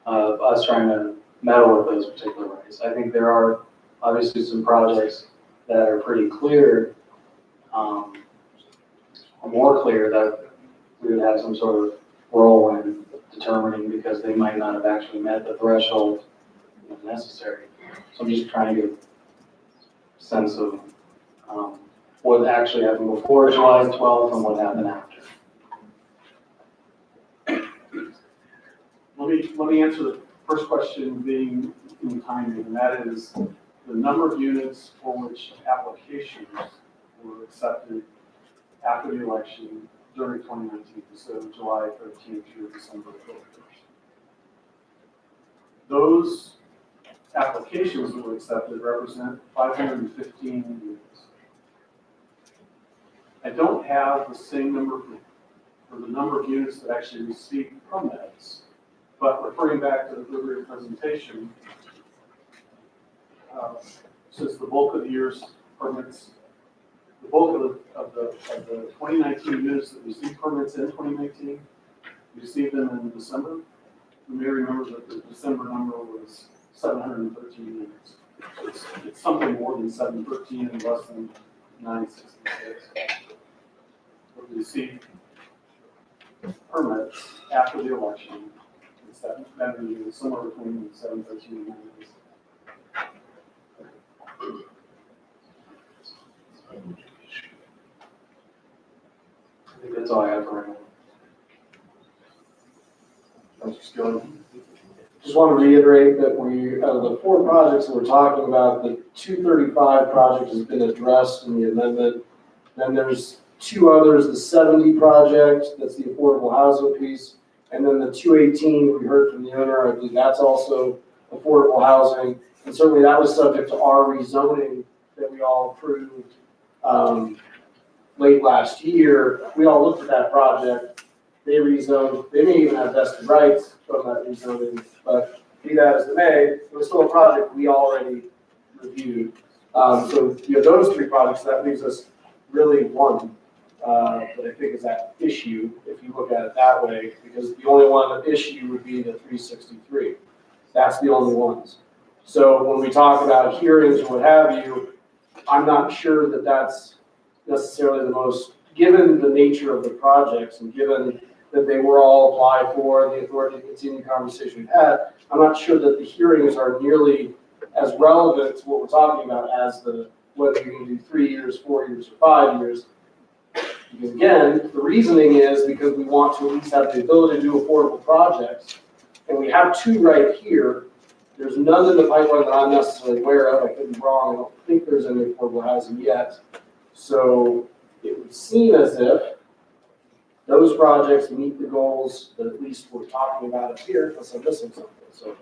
of us trying to meddle with those particular rights. I think there are obviously some projects that are pretty clear, or more clear, that we would have some sort of role in determining, because they might not have actually met the threshold necessary. So I'm just trying to get a sense of what actually happened before July 12th and what happened after. Let me answer the first question being in timing, and that is the number of units for which applications were accepted after the election during 2019, so July 13th through December 31st. Those applications that were accepted represent 515 units. I don't have the same number for the number of units that actually received permits, but referring back to the earlier presentation, since the bulk of the year's permits, the bulk of the 2019 units that received permits in 2019 received them in December. You may remember that the December number was 713 units. So it's something more than 713 and less than 966. But we received permits after the election. It's that number is somewhere between 713 and 966. I think that's all I have for right now. Councilor Skilling? Just want to reiterate that we, out of the 4 projects that we're talking about, the 235 project has been addressed in the amendment. Then there's 2 others, the 70 project, that's the affordable housing piece. And then the 218, we heard from the owner, I believe that's also affordable housing. And certainly that was subject to our rezoning that we all approved late last year. We all looked at that project. They rezoned, they may even have vested rights from that rezoning, but be that as it may, it was still a project we already reviewed. So you have those 3 projects, that leaves us really 1 that I think is at issue, if you look at it that way, because the only one at issue would be the 363. That's the only ones. So when we talk about hearings or what have you, I'm not sure that that's necessarily the most, given the nature of the projects and given that they were all applied for, the authority to continue the conversation we've had, I'm not sure that the hearings are nearly as relevant to what we're talking about as the, whether you're going to do 3 years, 4 years, or 5 years. Because again, the reasoning is because we want to at least have the ability to do affordable projects. And we have 2 right here. There's none in the pipeline that I'm necessarily aware of. I could be wrong. I don't think there's any affordable housing yet. So it would seem as if those projects meet the goals that at least we're talking about up here, unless I'm missing something. So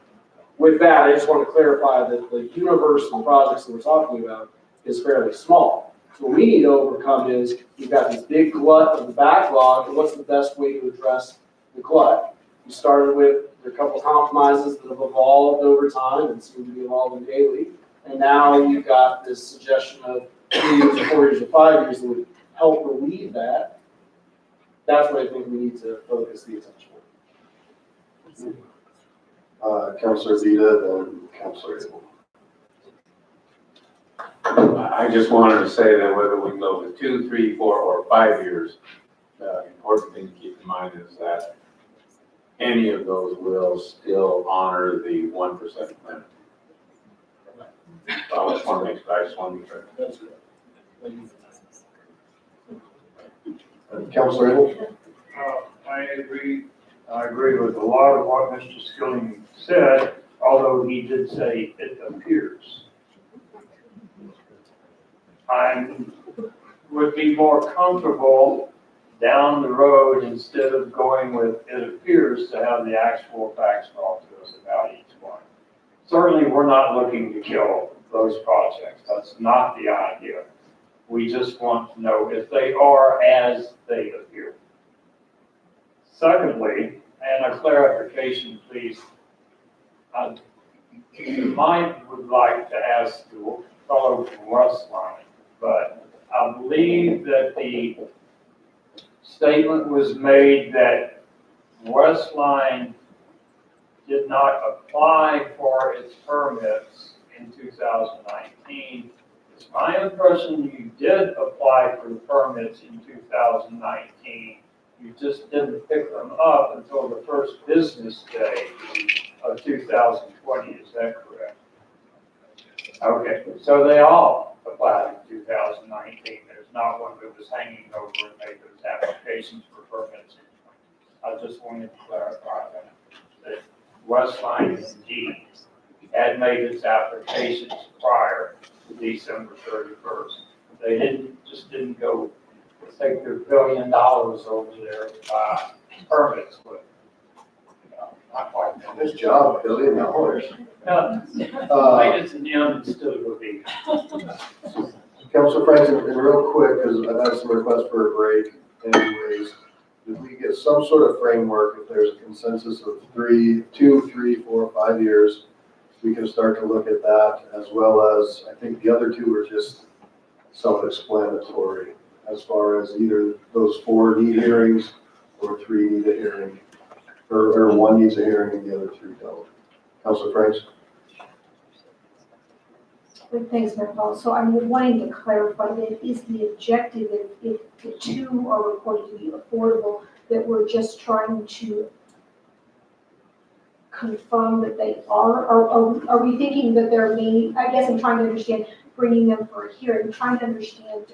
with that, I just want to clarify that the universe of projects that we're talking about is fairly small. So what we need to overcome is you've got this big glut of the backlog, and what's the best way to address the glut? We started with a couple of compromises that have evolved over time and seem to be evolving daily. And now you've got this suggestion of 3 years or 4 years or 5 years that would help relieve that. That's what I think we need to focus the attention on. Councilor Zeta, then Councilor Abel. I just wanted to say that whether we go with 2, 3, 4, or 5 years, the important thing to keep in mind is that any of those will still honor the 1% limit. So I just want to be sure. Councilor Abel? I agree with a lot of what Mr. Skilling said, although he did say it appears. I would be more comfortable down the road instead of going with it appears to have the actual facts brought to us about each one. Certainly, we're not looking to kill those projects. That's not the idea. We just want to know if they are as they appear. Secondly, and a clarification, please. I would like to ask the fellow from Westline, but I believe that the statement was made that Westline did not apply for its permits in 2019. It's my impression you did apply for the permits in 2019. You just didn't pick them up until the first business day of 2020. Is that correct? Okay, so they all applied in 2019. There's not one that was hanging over and made those applications for permits. I just wanted to clarify that Westline indeed had made its applications prior to December 31st. They didn't go it's like there's $1 billion over there, permits, but, not quite. Nice job, $1 billion. Maintenance and M still will be. Councilor Franks, and real quick, because I've had some requests for a break anyways, if we get some sort of framework, if there's a consensus of 2, 3, 4, 5 years, we can start to look at that, as well as, I think the other two are just self-explanatory, as far as either those 4 need hearings or 3 need a hearing, or 1 needs a hearing and the other 3 don't. Councilor Franks? Good, thanks, Mayor Paul. So I'm wanting to clarify that is the objective, if the 2 are reported to be affordable, that we're just trying to confirm that they are we thinking that there may, I guess I'm trying to understand, bringing them for a hearing, trying to understand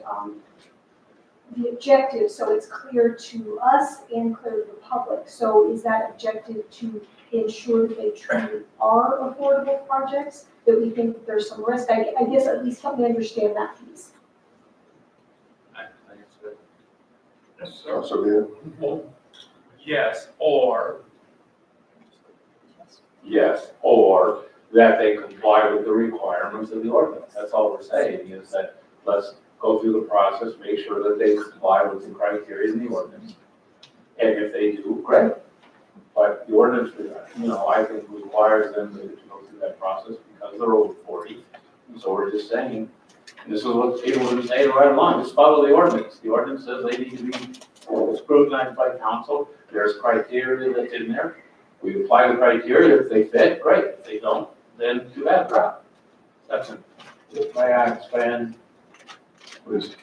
the objective, so it's clear to us and clear to the public. So is that objective to ensure that they truly are affordable projects, that we think that there's some risk? I guess at least help me understand that piece. I think it's good. Yes, sir. Councilor Beal? Yes, or that they comply with the requirements of the ordinance. That's all we're saying, is that let's go through the process, make sure that they comply with the criteria in the ordinance. And if they do, great. But the ordinance, I think requires them to go through that process because they're over 40. And so we're just saying, and this is what people would say right along, just follow the ordinance. The ordinance says they need to be scrutinized by council. There's criteria that's in there. We apply the criteria. If they fit, great. If they don't, then too bad, right? That's it. If I expand, Please.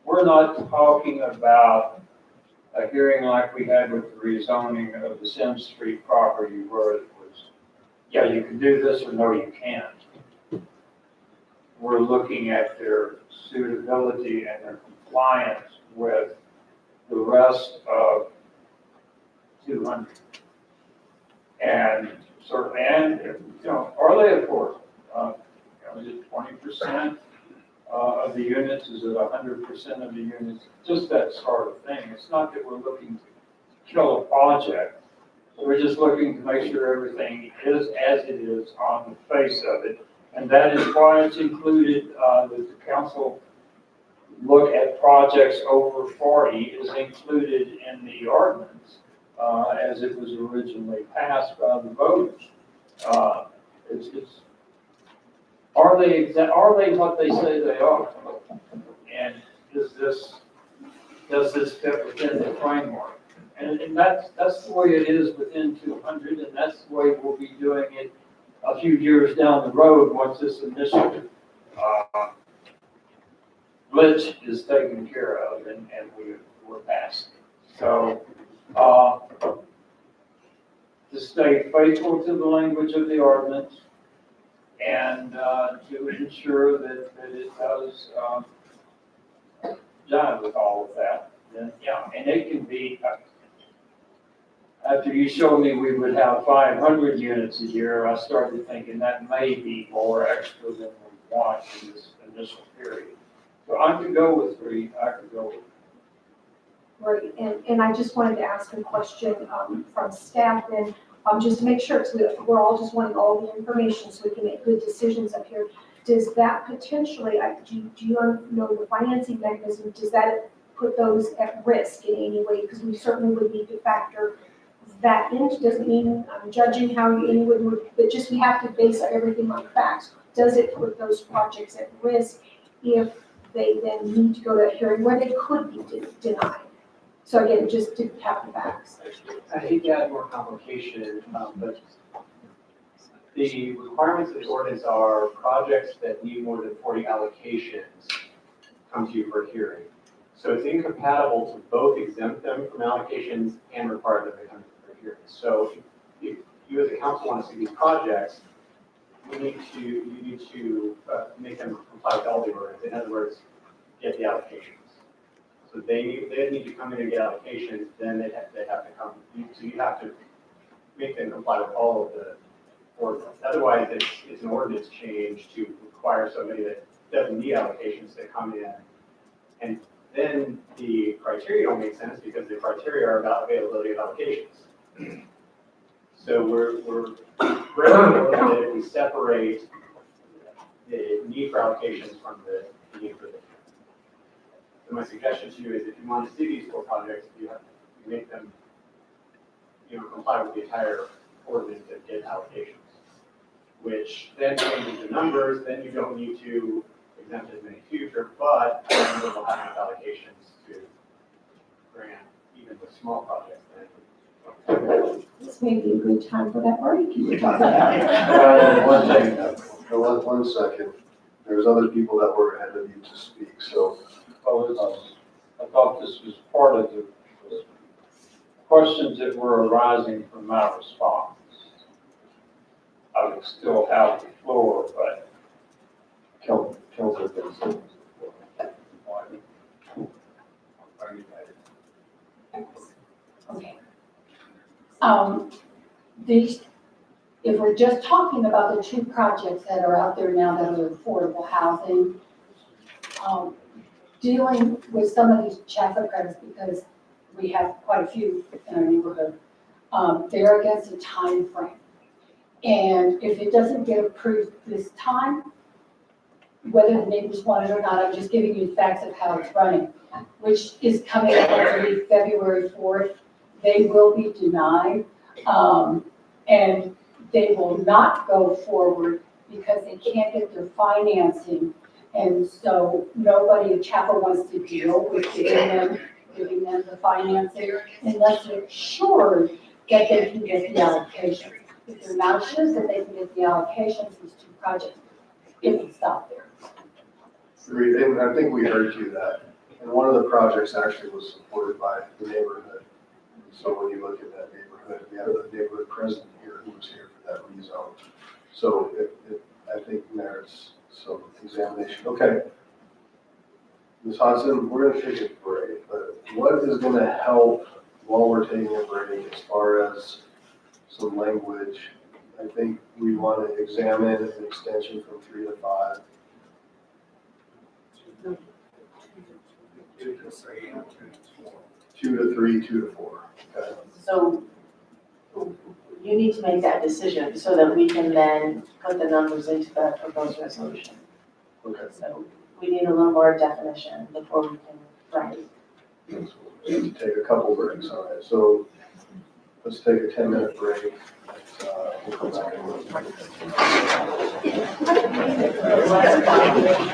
we're not talking about a hearing like we had with the rezoning of the Sims Street property where it was, yeah, you can do this or no, you can't. We're looking at their suitability and their compliance with the rest of 200. And certainly, are they affordable? Is it 20% of the units? Is it 100% of the units? Just that sort of thing. It's not that we're looking to kill a project. We're just looking to make sure everything is as it is on the face of it. And that is why it's included, that the council look at projects over 40 is included in the ordinance as it was originally passed by the voters. Are they what they say they are? And does this fit within the framework? And that's the way it is within 200, and that's the way we'll be doing it a few years down the road once this initial glitch is taken care of and we're past it. So to stay faithful to the language of the ordinance and to ensure that it does jive with all of that, then yeah, and it can be. After you showed me we would have 500 units a year, I started thinking that may be more extra than we want in this initial period. So I could go with 3, I could go with. Right, and I just wanted to ask a question from staff and just to make sure, so we're all just wanting all the information so we can make good decisions up here. Does that potentially, do you know the financing mechanism, does that put those at risk in any way? Because we certainly would need to factor that in. Doesn't mean I'm judging how anyone would, but just we have to base everything on facts. Does it put those projects at risk if they then need to go to a hearing where they could be denied? So again, just to have the facts. I hate to add more complication, but the requirements of the ordinance are projects that need more than 40 allocations come to you for hearing. So it's incompatible to both exempt them from allocations and require them to come for hearings. So if you as a council want to see these projects, you need to make them comply with all the ordinance. In other words, get the allocations. So they need to come in and get allocations, then they have to come. So you have to make them comply with all of the ordinance. Otherwise, it's an ordinance change to require somebody that doesn't need allocations to come in and then the criteria don't make sense because the criteria are about availability of allocations. So we're that if we separate the need for allocations from the need for the. So my suggestion to you is if you want to see these 4 projects, you make them, comply with the entire ordinance that get allocations, which then changes the numbers, then you don't need to exempt as many future, but you will have enough allocations to grant even the small projects. This may be a good time for that barbecue you're talking about. One thing, one second. There's other people that were ahead of you to speak, so. I thought this was part of the questions that were arising from my response. I would still have the floor, but. Councilor Benson. Okay. These, if we're just talking about the 2 projects that are out there now that are affordable housing, dealing with some of these CHAFA credits, because we have quite a few in our neighborhood, they're against a time frame. And if it doesn't get approved this time, whether the neighbors want it or not, I'm just giving you the facts of how it's running, which is coming up on February 4th. They will be denied, and they will not go forward because they can't get their financing. And so nobody in Chapel wants to deal with giving them the financing unless they're sure that they can get the allocation. If they're not sure that they can get the allocations, these 2 projects, it will stop there. Agreed, and I think we heard you that. And one of the projects actually was supported by the neighborhood. So when you look at that neighborhood, we have the neighborhood president here who was here for that rezone. So I think merits some examination. Okay. Ms. Hodson, we're going to take a break, but what is going to help while we're taking a break as far as some language? I think we want to examine an extension from 3 to 5. 2 to 3, 2 to 4. Okay. So you need to make that decision so that we can then put the numbers into the proposed resolution. Okay. So we need a little more definition before we can write. We need to take a couple breaks. All right. So let's take a 10-minute break. We'll come back in a minute.